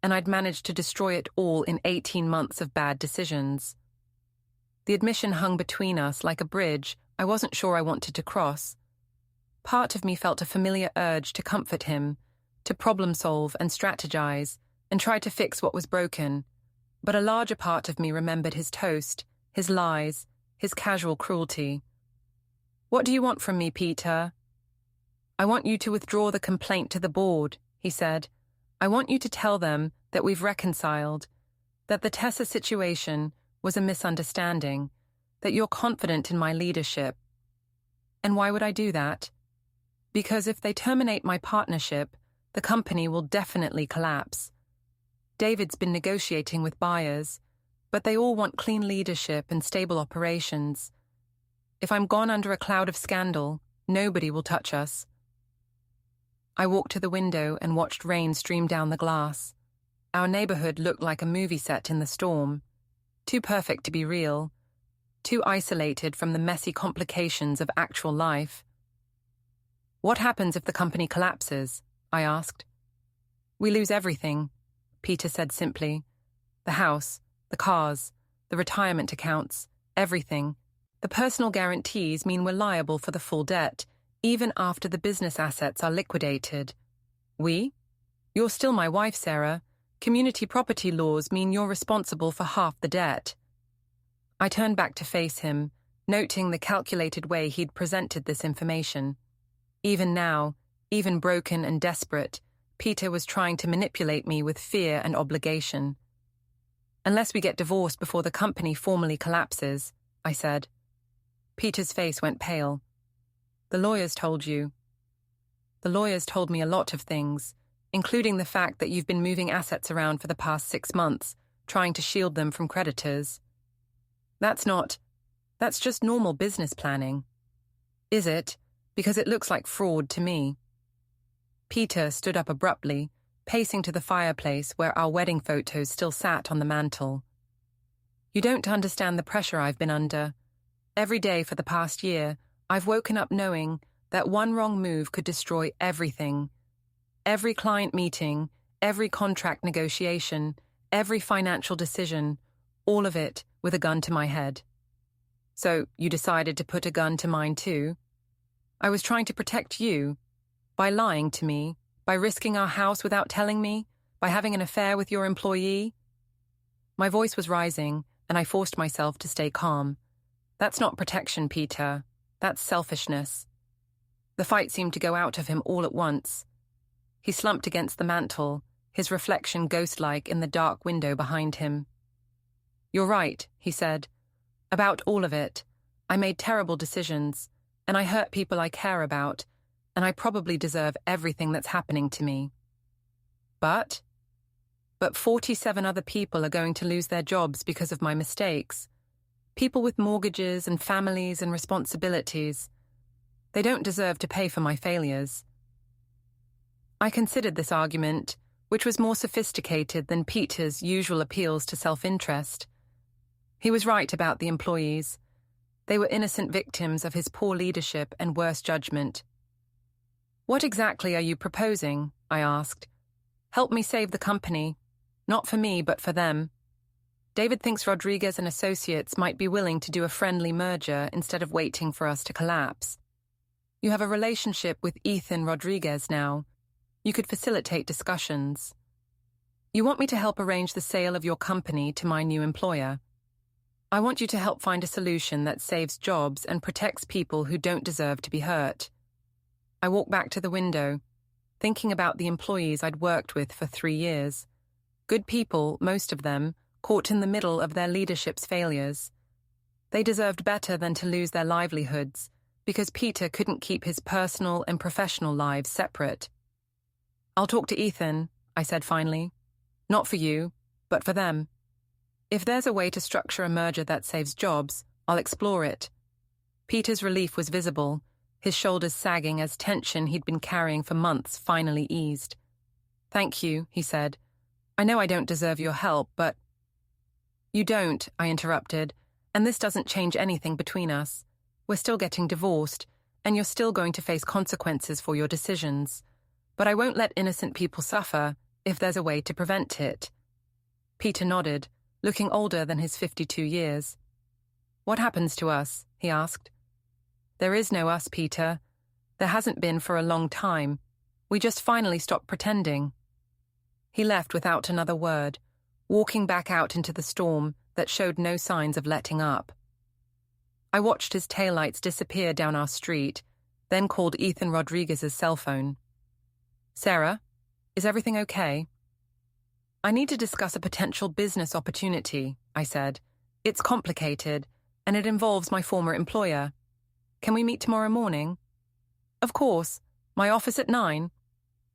and I'd managed to destroy it all in 18 months of bad decisions. The admission hung between us like a bridge I wasn't sure I wanted to cross. Part of me felt a familiar urge to comfort him, to problem solve and strategize, and try to fix what was broken. But a larger part of me remembered his toast, his lies, his casual cruelty. What do you want from me, Peter? I want you to withdraw the complaint to the board, he said. I want you to tell them that we've reconciled, that the Tessa situation was a misunderstanding, that you're confident in my leadership. And why would I do that? Because if they terminate my partnership, the company will definitely collapse. David's been negotiating with buyers, but they all want clean leadership and stable operations. If I'm gone under a cloud of scandal, nobody will touch us. I walked to the window and watched rain stream down the glass. Our neighborhood looked like a movie set in the storm. Too perfect to be real. Too isolated from the messy complications of actual life. What happens if the company collapses? I asked. We lose everything, Peter said simply. The house, the cars, the retirement accounts, everything. The personal guarantees mean we're liable for the full debt, even after the business assets are liquidated. We? You're still my wife, Sarah. Community property laws mean you're responsible for half the debt. I turned back to face him, noting the calculated way he'd presented this information. Even now, even broken and desperate, Peter was trying to manipulate me with fear and obligation. Unless we get divorced before the company formally collapses, I said. Peter's face went pale. The lawyers told you. The lawyers told me a lot of things, including the fact that you've been moving assets around for the past 6 months, trying to shield them from creditors. That's just normal business planning. Is it? Because it looks like fraud to me. Peter stood up abruptly, pacing to the fireplace where our wedding photos still sat on the mantel. You don't understand the pressure I've been under. Every day for the past year, I've woken up knowing that one wrong move could destroy everything. Every client meeting, every contract negotiation, every financial decision, all of it with a gun to my head. So you decided to put a gun to mine too? I was trying to protect you, by lying to me, by risking our house without telling me, by having an affair with your employee. My voice was rising, and I forced myself to stay calm. That's not protection, Peter. That's selfishness. The fight seemed to go out of him all at once. He slumped against the mantel, his reflection ghost-like in the dark window behind him. "You're right," he said. "About all of it. I made terrible decisions, and I hurt people I care about, and I probably deserve everything that's happening to me. But 47 other people are going to lose their jobs because of my mistakes. People with mortgages and families and responsibilities. They don't deserve to pay for my failures." I considered this argument, which was more sophisticated than Peter's usual appeals to self-interest. He was right about the employees. They were innocent victims of his poor leadership and worse judgment. "What exactly are you proposing?" I asked. "Help me save the company. Not for me, but for them. David thinks Rodriguez and Associates might be willing to do a friendly merger instead of waiting for us to collapse. You have a relationship with Ethan Rodriguez now. You could facilitate discussions. You want me to help arrange the sale of your company to my new employer. I want you to help find a solution that saves jobs and protects people who don't deserve to be hurt." I walked back to the window, thinking about the employees I'd worked with for 3 years. Good people, most of them, caught in the middle of their leadership's failures. They deserved better than to lose their livelihoods because Peter couldn't keep his personal and professional lives separate. "I'll talk to Ethan," I said finally. "Not for you, but for them. If there's a way to structure a merger that saves jobs, I'll explore it." Peter's relief was visible, his shoulders sagging as tension he'd been carrying for months finally eased. "Thank you," he said. "I know I don't deserve your help, but—" "You don't," I interrupted, "and this doesn't change anything between us. We're still getting divorced, and you're still going to face consequences for your decisions. But I won't let innocent people suffer if there's a way to prevent it." Peter nodded, looking older than his 52 years. "What happens to us?" he asked. "There is no us, Peter. There hasn't been for a long time. We just finally stopped pretending." He left without another word, walking back out into the storm that showed no signs of letting up. I watched his taillights disappear down our street, then called Ethan Rodriguez's cell phone. "Sarah, is everything okay?" "I need to discuss a potential business opportunity," I said. "It's complicated, and it involves my former employer. Can we meet tomorrow morning?" "Of course. My office at 9.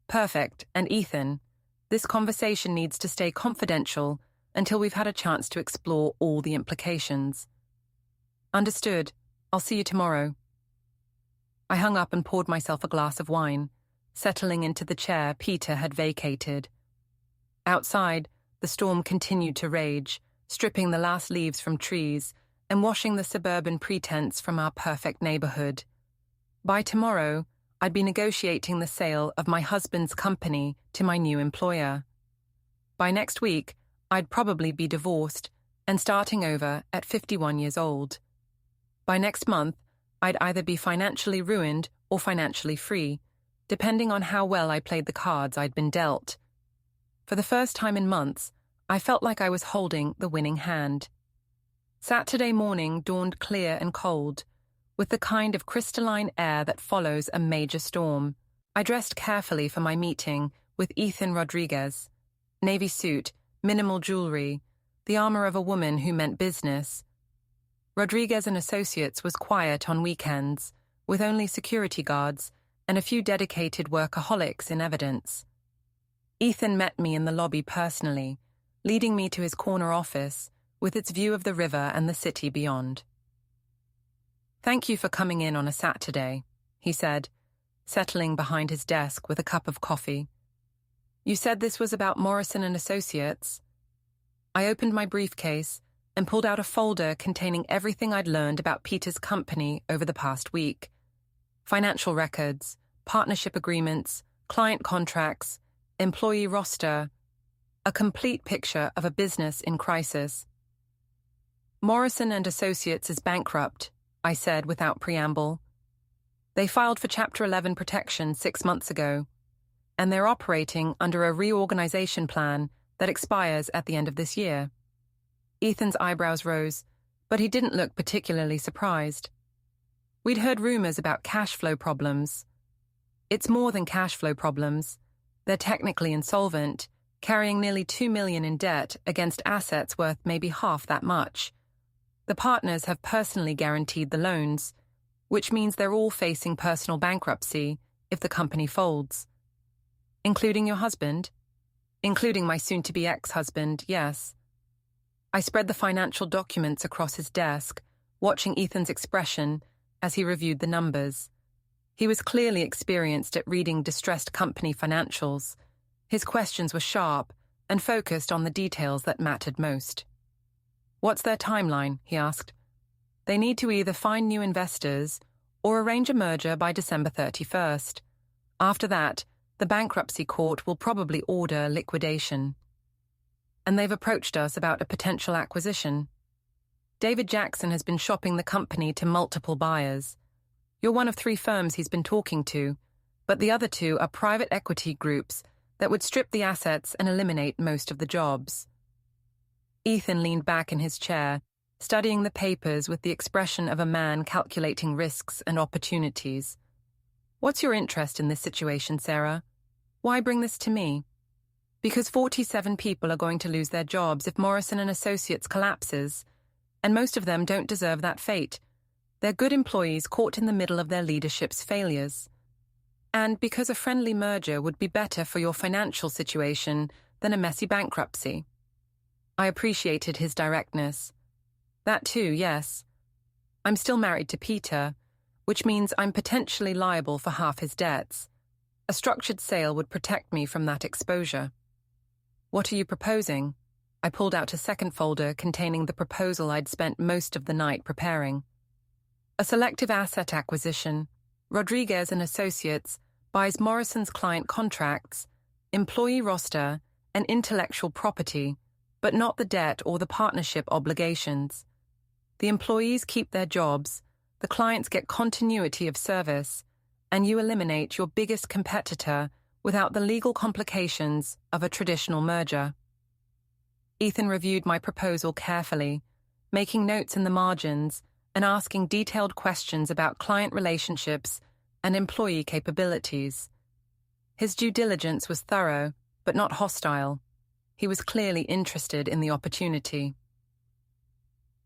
"Perfect. And Ethan, this conversation needs to stay confidential until we've had a chance to explore all the implications." "Understood. I'll see you tomorrow." I hung up and poured myself a glass of wine, settling into the chair Peter had vacated. Outside, the storm continued to rage, stripping the last leaves from trees and washing the suburban pretense from our perfect neighborhood. By tomorrow, I'd be negotiating the sale of my husband's company to my new employer. By next week, I'd probably be divorced and starting over at 51 years old. By next month, I'd either be financially ruined or financially free, depending on how well I played the cards I'd been dealt. For the first time in months, I felt like I was holding the winning hand. Saturday morning dawned clear and cold, with the kind of crystalline air that follows a major storm. I dressed carefully for my meeting with Ethan Rodriguez. Navy suit, minimal jewelry, the armor of a woman who meant business. Rodriguez and Associates was quiet on weekends, with only security guards and a few dedicated workaholics in evidence. Ethan met me in the lobby personally, leading me to his corner office with its view of the river and the city beyond. "Thank you for coming in on a Saturday," he said, settling behind his desk with a cup of coffee. "You said this was about Morrison and Associates?" I opened my briefcase and pulled out a folder containing everything I'd learned about Peter's company over the past week. Financial records, partnership agreements, client contracts, employee roster, a complete picture of a business in crisis. "Morrison and Associates is bankrupt," I said without preamble. "They filed for Chapter 11 protection 6 months ago, and they're operating under a reorganization plan that expires at the end of this year. Ethan's eyebrows rose, but he didn't look particularly surprised. We'd heard rumors about cash flow problems. It's more than cash flow problems. They're technically insolvent, carrying nearly $2 million in debt against assets worth maybe half that much. The partners have personally guaranteed the loans, which means they're all facing personal bankruptcy if the company folds. Including your husband? Including my soon-to-be ex-husband, yes. I spread the financial documents across his desk, watching Ethan's expression as he reviewed the numbers. He was clearly experienced at reading distressed company financials. His questions were sharp and focused on the details that mattered most. What's their timeline? He asked. They need to either find new investors or arrange a merger by December 31st. After that, the bankruptcy court will probably order liquidation. And they've approached us about a potential acquisition. David Jackson has been shopping the company to multiple buyers. You're one of 3 firms he's been talking to, but the other 2 are private equity groups that would strip the assets and eliminate most of the jobs. Ethan leaned back in his chair, studying the papers with the expression of a man calculating risks and opportunities. What's your interest in this situation, Sarah? Why bring this to me? Because 47 people are going to lose their jobs if Morrison and Associates collapses, and most of them don't deserve that fate. They're good employees caught in the middle of their leadership's failures. And because a friendly merger would be better for your financial situation than a messy bankruptcy. I appreciated his directness. That too, yes. I'm still married to Peter, which means I'm potentially liable for half his debts. A structured sale would protect me from that exposure. What are you proposing? I pulled out a second folder containing the proposal I'd spent most of the night preparing. A selective asset acquisition. Rodriguez and Associates buys Morrison's client contracts, employee roster, and intellectual property, but not the debt or the partnership obligations. The employees keep their jobs, the clients get continuity of service, and you eliminate your biggest competitor without the legal complications of a traditional merger. Ethan reviewed my proposal carefully, making notes in the margins and asking detailed questions about client relationships and employee capabilities. His due diligence was thorough, but not hostile. He was clearly interested in the opportunity.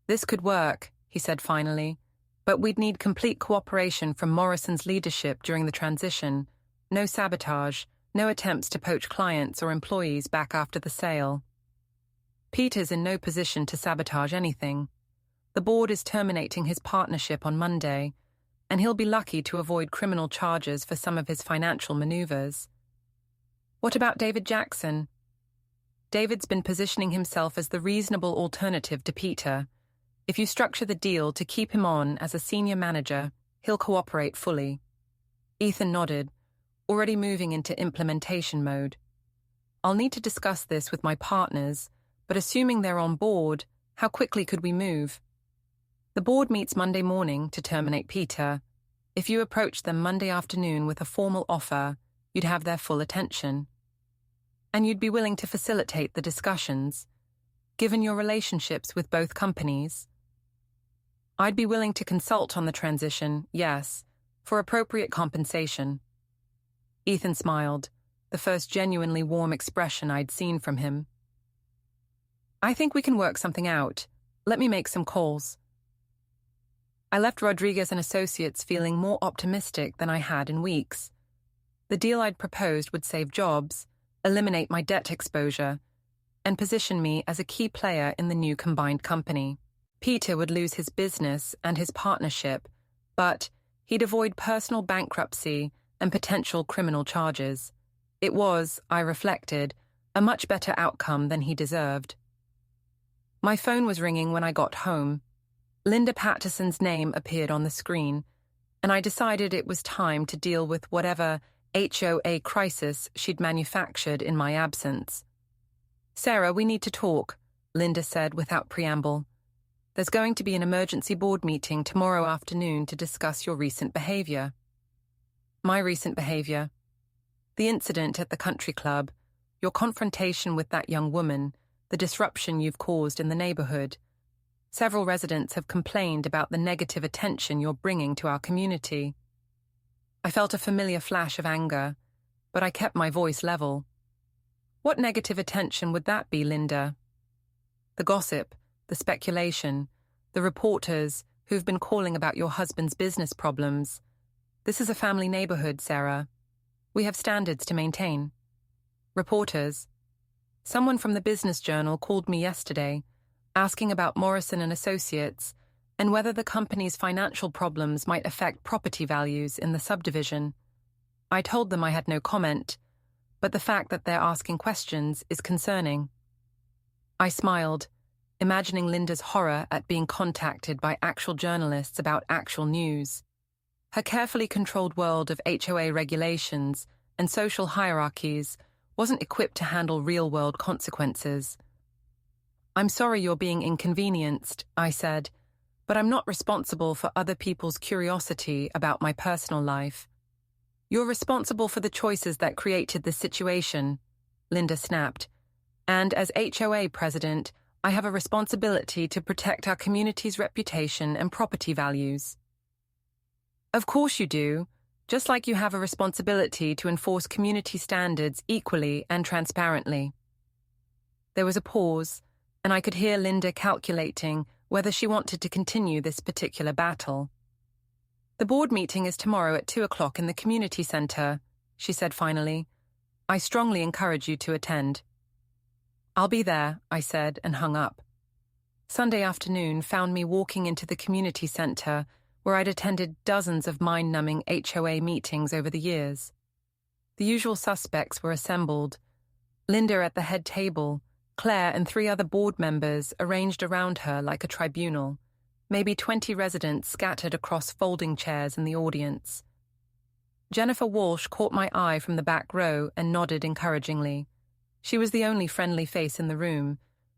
This could work, he said finally, but we'd need complete cooperation from Morrison's leadership during the transition. No sabotage, no attempts to poach clients or employees back after the sale. Peter's in no position to sabotage anything. The board is terminating his partnership on Monday, and he'll be lucky to avoid criminal charges for some of his financial maneuvers. What about David Jackson? David's been positioning himself as the reasonable alternative to Peter. If you structure the deal to keep him on as a senior manager, he'll cooperate fully. Ethan nodded, already moving into implementation mode. I'll need to discuss this with my partners, but assuming they're on board, how quickly could we move? The board meets Monday morning to terminate Peter. If you approach them Monday afternoon with a formal offer, you'd have their full attention. And you'd be willing to facilitate the discussions, given your relationships with both companies. I'd be willing to consult on the transition, yes, for appropriate compensation. Ethan smiled, the first genuinely warm expression I'd seen from him. I think we can work something out. Let me make some calls. I left Rodriguez and Associates feeling more optimistic than I had in weeks. The deal I'd proposed would save jobs, eliminate my debt exposure, and position me as a key player in the new combined company. Peter would lose his business and his partnership, but he'd avoid personal bankruptcy and potential criminal charges. It was, I reflected, a much better outcome than he deserved. My phone was ringing when I got home. Linda Patterson's name appeared on the screen, and I decided it was time to deal with whatever HOA crisis she'd manufactured in my absence. Sarah, we need to talk, Linda said without preamble. There's going to be an emergency board meeting tomorrow afternoon to discuss your recent behavior. My recent behavior? The incident at the country club, your confrontation with that young woman, the disruption you've caused in the neighborhood. Several residents have complained about the negative attention you're bringing to our community. I felt a familiar flash of anger, but I kept my voice level. What negative attention would that be, Linda? The gossip, the speculation, the reporters who've been calling about your husband's business problems. This is a family neighborhood, Sarah. We have standards to maintain. Reporters. Someone from the Business Journal called me yesterday, asking about Morrison and Associates and whether the company's financial problems might affect property values in the subdivision. I told them I had no comment, but the fact that they're asking questions is concerning. I smiled, imagining Linda's horror at being contacted by actual journalists about actual news. Her carefully controlled world of HOA regulations and social hierarchies wasn't equipped to handle real-world consequences. I'm sorry you're being inconvenienced, I said, but I'm not responsible for other people's curiosity about my personal life. You're responsible for the choices that created this situation, Linda snapped, and as HOA president, I have a responsibility to protect our community's reputation and property values. Of course you do. Just like you have a responsibility to enforce community standards equally and transparently. There was a pause, and I could hear Linda calculating whether she wanted to continue this particular battle. The board meeting is tomorrow at 2:00 in the community center, she said finally. I strongly encourage you to attend. I'll be there, I said, and hung up. Sunday afternoon found me walking into the community center where I'd attended dozens of mind-numbing HOA meetings over the years. The usual suspects were assembled. Linda at the head table, Claire and 3 other board members arranged around her like a tribunal, maybe 20 residents scattered across folding chairs in the audience. Jennifer Walsh caught my eye from the back row and nodded encouragingly. She was the only friendly face in the room,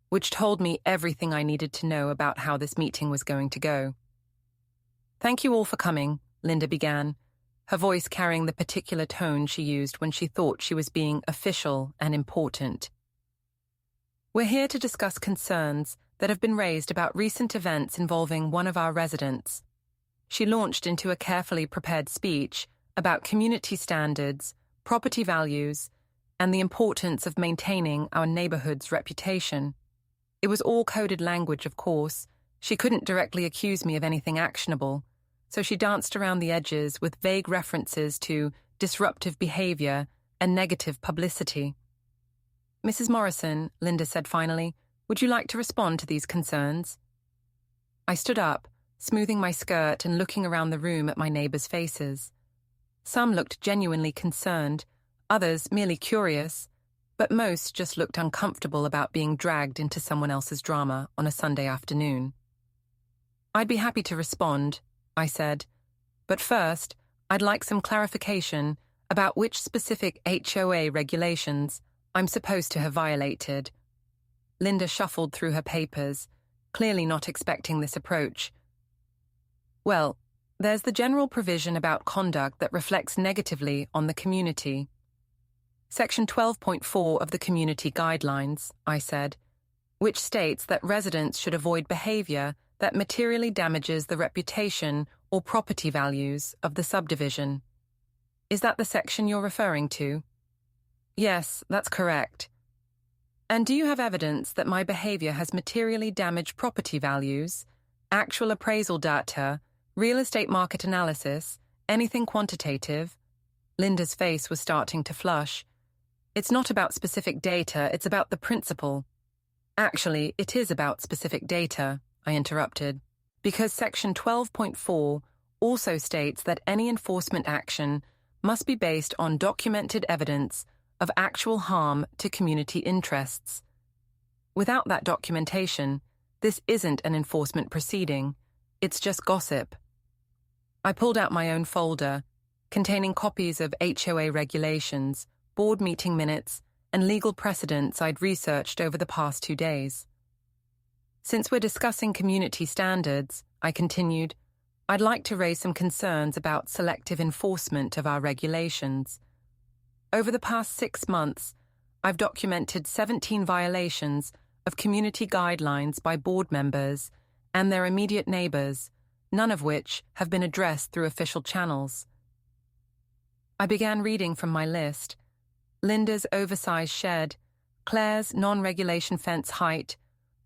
which told me everything I needed to know about how this meeting was going to go. Thank you all for coming, Linda began, her voice carrying the particular tone she used when she thought she was being official and important. We're here to discuss concerns that have been raised about recent events involving one of our residents. She launched into a carefully prepared speech about community standards, property values, and the importance of maintaining our neighborhood's reputation. It was all coded language, of course. She couldn't directly accuse me of anything actionable, so she danced around the edges with vague references to disruptive behavior and negative publicity. Mrs. Morrison, Linda said finally, would you like to respond to these concerns? I stood up, smoothing my skirt and looking around the room at my neighbors' faces. Some looked genuinely concerned, others merely curious, but most just looked uncomfortable about being dragged into someone else's drama on a Sunday afternoon. I'd be happy to respond, I said, but first, I'd like some clarification about which specific HOA regulations I'm supposed to have violated. Linda shuffled through her papers, clearly not expecting this approach. Well, there's the general provision about conduct that reflects negatively on the community. Section 12.4 of the Community Guidelines, I said, which states that residents should avoid behavior that materially damages the reputation or property values of the subdivision. Is that the section you're referring to? Yes, that's correct. And do you have evidence that my behavior has materially damaged property values, actual appraisal data, real estate market analysis, anything quantitative? Linda's face was starting to flush. It's not about specific data, it's about the principle. Actually, it is about specific data, I interrupted, because Section 12.4 also states that any enforcement action must be based on documented evidence of actual harm to community interests. Without that documentation, this isn't an enforcement proceeding, it's just gossip. I pulled out my own folder, containing copies of HOA regulations, board meeting minutes, and legal precedents I'd researched over the past 2 days. Since we're discussing community standards, I continued, I'd like to raise some concerns about selective enforcement of our regulations. Over the past 6 months, I've documented 17 violations of community guidelines by board members and their immediate neighbors, none of which have been addressed through official channels. I began reading from my list: Linda's oversized shed, Claire's non-regulation fence height,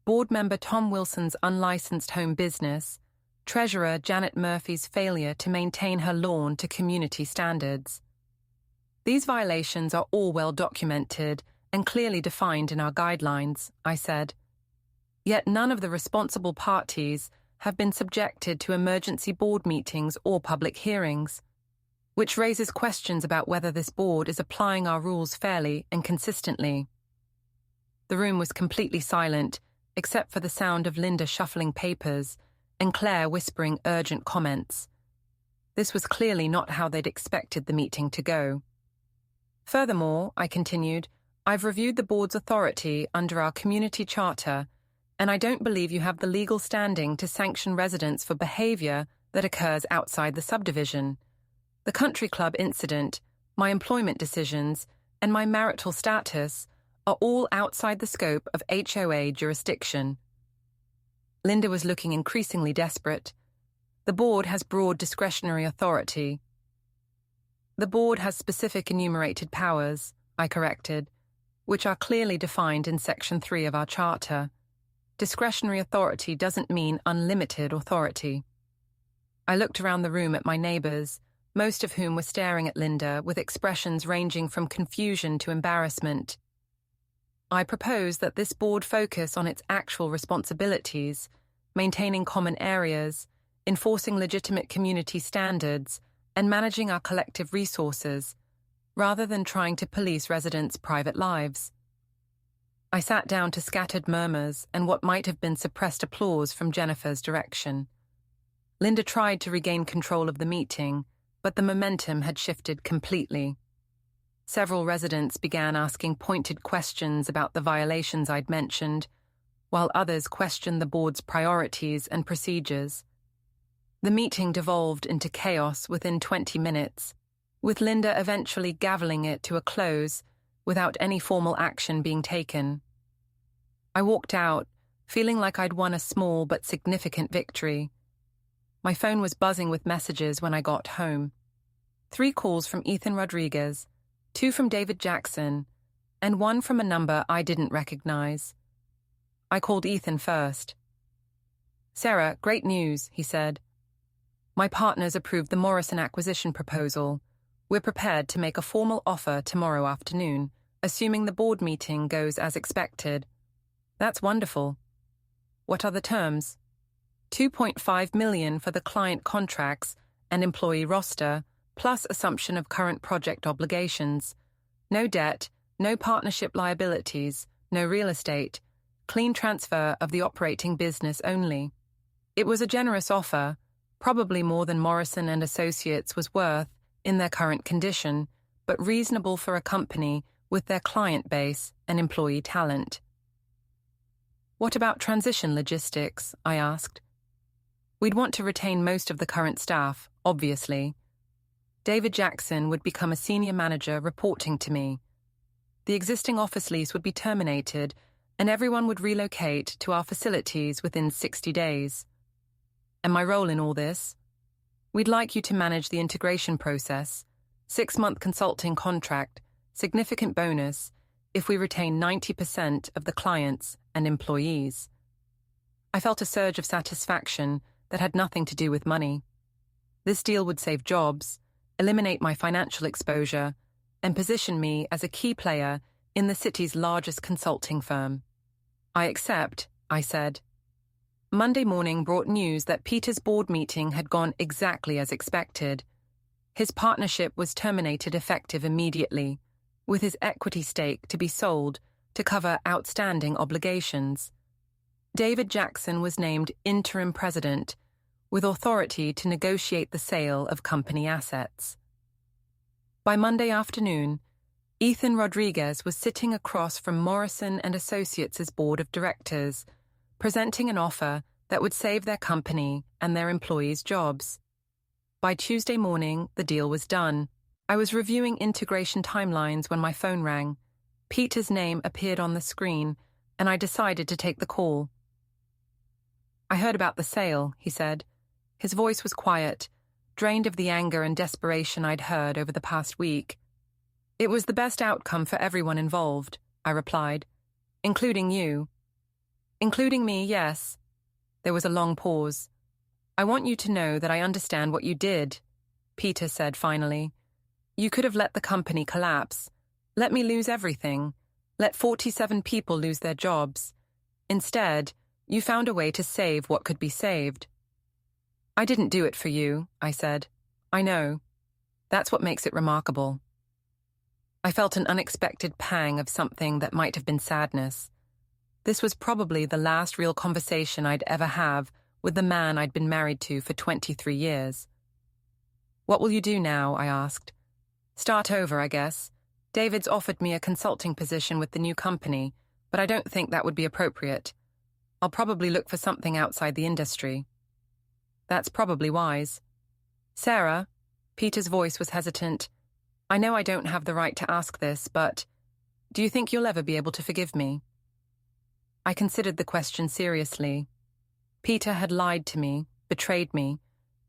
board member Tom Wilson's unlicensed home business, Treasurer Janet Murphy's failure to maintain her lawn to community standards. These violations are all well documented and clearly defined in our guidelines, I said. Yet none of the responsible parties have been subjected to emergency board meetings or public hearings, which raises questions about whether this board is applying our rules fairly and consistently. The room was completely silent, except for the sound of Linda shuffling papers and Claire whispering urgent comments. This was clearly not how they'd expected the meeting to go. Furthermore, I continued, I've reviewed the board's authority under our community charter, and I don't believe you have the legal standing to sanction residents for behavior that occurs outside the subdivision. The country club incident, my employment decisions, and my marital status are all outside the scope of HOA jurisdiction. Linda was looking increasingly desperate. The board has broad discretionary authority. The board has specific enumerated powers, I corrected, which are clearly defined in Section 3 of our charter. Discretionary authority doesn't mean unlimited authority. I looked around the room at my neighbors, most of whom were staring at Linda with expressions ranging from confusion to embarrassment. I propose that this board focus on its actual responsibilities, maintaining common areas, enforcing legitimate community standards, and managing our collective resources, rather than trying to police residents' private lives. I sat down to scattered murmurs and what might have been suppressed applause from Jennifer's direction. Linda tried to regain control of the meeting, but the momentum had shifted completely. Several residents began asking pointed questions about the violations I'd mentioned, while others questioned the board's priorities and procedures. The meeting devolved into chaos within 20 minutes, with Linda eventually gavelling it to a close without any formal action being taken. I walked out, feeling like I'd won a small but significant victory. My phone was buzzing with messages when I got home. 3 calls from Ethan Rodriguez, 2 from David Jackson, and 1 from a number I didn't recognize. I called Ethan first. "Sarah, great news," he said. "My partners approved the Morrison acquisition proposal. We're prepared to make a formal offer tomorrow afternoon, assuming the board meeting goes as expected." "That's wonderful. What are the terms?" $2.5 million for the client contracts and employee roster, plus assumption of current project obligations. No debt, no partnership liabilities, no real estate, clean transfer of the operating business only. It was a generous offer, probably more than Morrison and Associates was worth in their current condition, but reasonable for a company with their client base and employee talent. "What about transition logistics?" I asked. "We'd want to retain most of the current staff, obviously. David Jackson would become a senior manager reporting to me. The existing office lease would be terminated, and everyone would relocate to our facilities within 60 days. And my role in all this? We'd like you to manage the integration process, 6-month consulting contract, significant bonus, if we retain 90% of the clients and employees." I felt a surge of satisfaction that had nothing to do with money. This deal would save jobs, eliminate my financial exposure, and position me as a key player in the city's largest consulting firm. "I accept," I said. Monday morning brought news that Peter's board meeting had gone exactly as expected. His partnership was terminated effective immediately, with his equity stake to be sold to cover outstanding obligations. David Jackson was named interim president, with authority to negotiate the sale of company assets. By Monday afternoon, Ethan Rodriguez was sitting across from Morrison and Associates' board of directors, presenting an offer that would save their company and their employees' jobs. By Tuesday morning, the deal was done. I was reviewing integration timelines when my phone rang. Peter's name appeared on the screen, and I decided to take the call. "I heard about the sale," he said. His voice was quiet, drained of the anger and desperation I'd heard over the past week. "It was the best outcome for everyone involved," I replied. "Including you." "Including me, yes." There was a long pause. "I want you to know that I understand what you did," Peter said finally. "You could have let the company collapse. Let me lose everything. Let 47 people lose their jobs. Instead, you found a way to save what could be saved." "I didn't do it for you," I said. "I know. That's what makes it remarkable." I felt an unexpected pang of something that might have been sadness. This was probably the last real conversation I'd ever have with the man I'd been married to for 23 years. "What will you do now?" I asked. "Start over, I guess. David's offered me a consulting position with the new company, but I don't think that would be appropriate. I'll probably look for something outside the industry." "That's probably wise." "Sarah," Peter's voice was hesitant, "I know I don't have the right to ask this, but do you think you'll ever be able to forgive me?" I considered the question seriously. Peter had lied to me, betrayed me,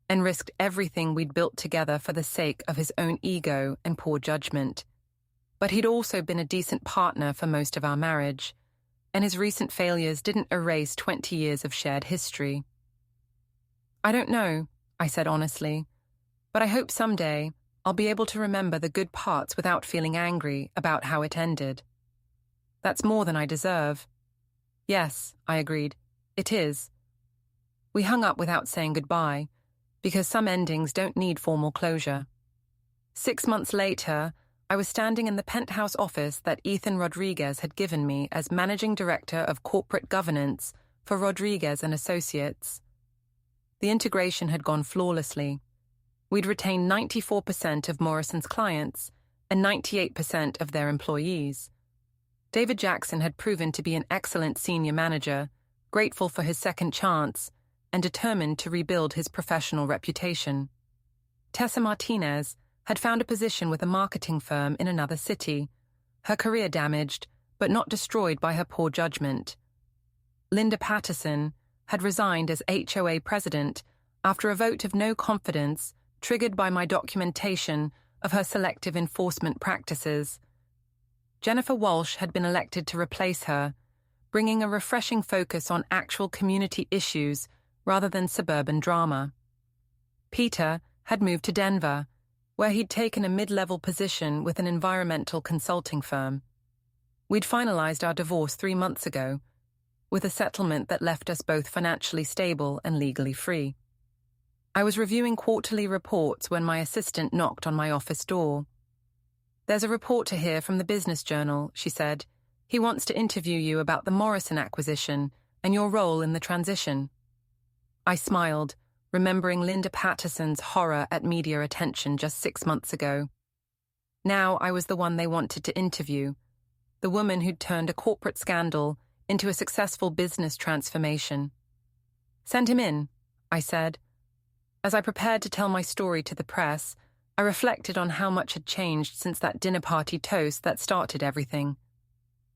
and risked everything we'd built together for the sake of his own ego and poor judgment. But he'd also been a decent partner for most of our marriage, and his recent failures didn't erase 20 years of shared history. "I don't know," I said honestly, "but I hope someday I'll be able to remember the good parts without feeling angry about how it ended." "That's more than I deserve." "Yes," I agreed, "it is." We hung up without saying goodbye, because some endings don't need formal closure. 6 months later, I was standing in the penthouse office that Ethan Rodriguez had given me as Managing Director of Corporate Governance for Rodriguez and Associates. The integration had gone flawlessly. We'd retained 94% of Morrison's clients and 98% of their employees. David Jackson had proven to be an excellent senior manager, grateful for his second chance, and determined to rebuild his professional reputation. Tessa Martinez had found a position with a marketing firm in another city, her career damaged, but not destroyed by her poor judgment. Linda Patterson had resigned as HOA president after a vote of no confidence triggered by my documentation of her selective enforcement practices. Jennifer Walsh had been elected to replace her, bringing a refreshing focus on actual community issues rather than suburban drama. Peter had moved to Denver, where he'd taken a mid-level position with an environmental consulting firm. We'd finalized our divorce 3 months ago, with a settlement that left us both financially stable and legally free. I was reviewing quarterly reports when my assistant knocked on my office door. "There's a reporter here from the Business Journal," she said. "He wants to interview you about the Morrison acquisition and your role in the transition." I smiled, remembering Linda Patterson's horror at media attention just 6 months ago. Now I was the one they wanted to interview, the woman who'd turned a corporate scandal into a successful business transformation. "Send him in," I said. As I prepared to tell my story to the press, I reflected on how much had changed since that dinner party toast that started everything.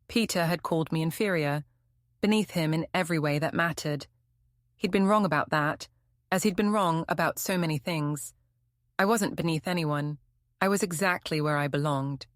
Peter had called me inferior, beneath him in every way that mattered. He'd been wrong about that, as he'd been wrong about so many things. I wasn't beneath anyone. I was exactly where I belonged.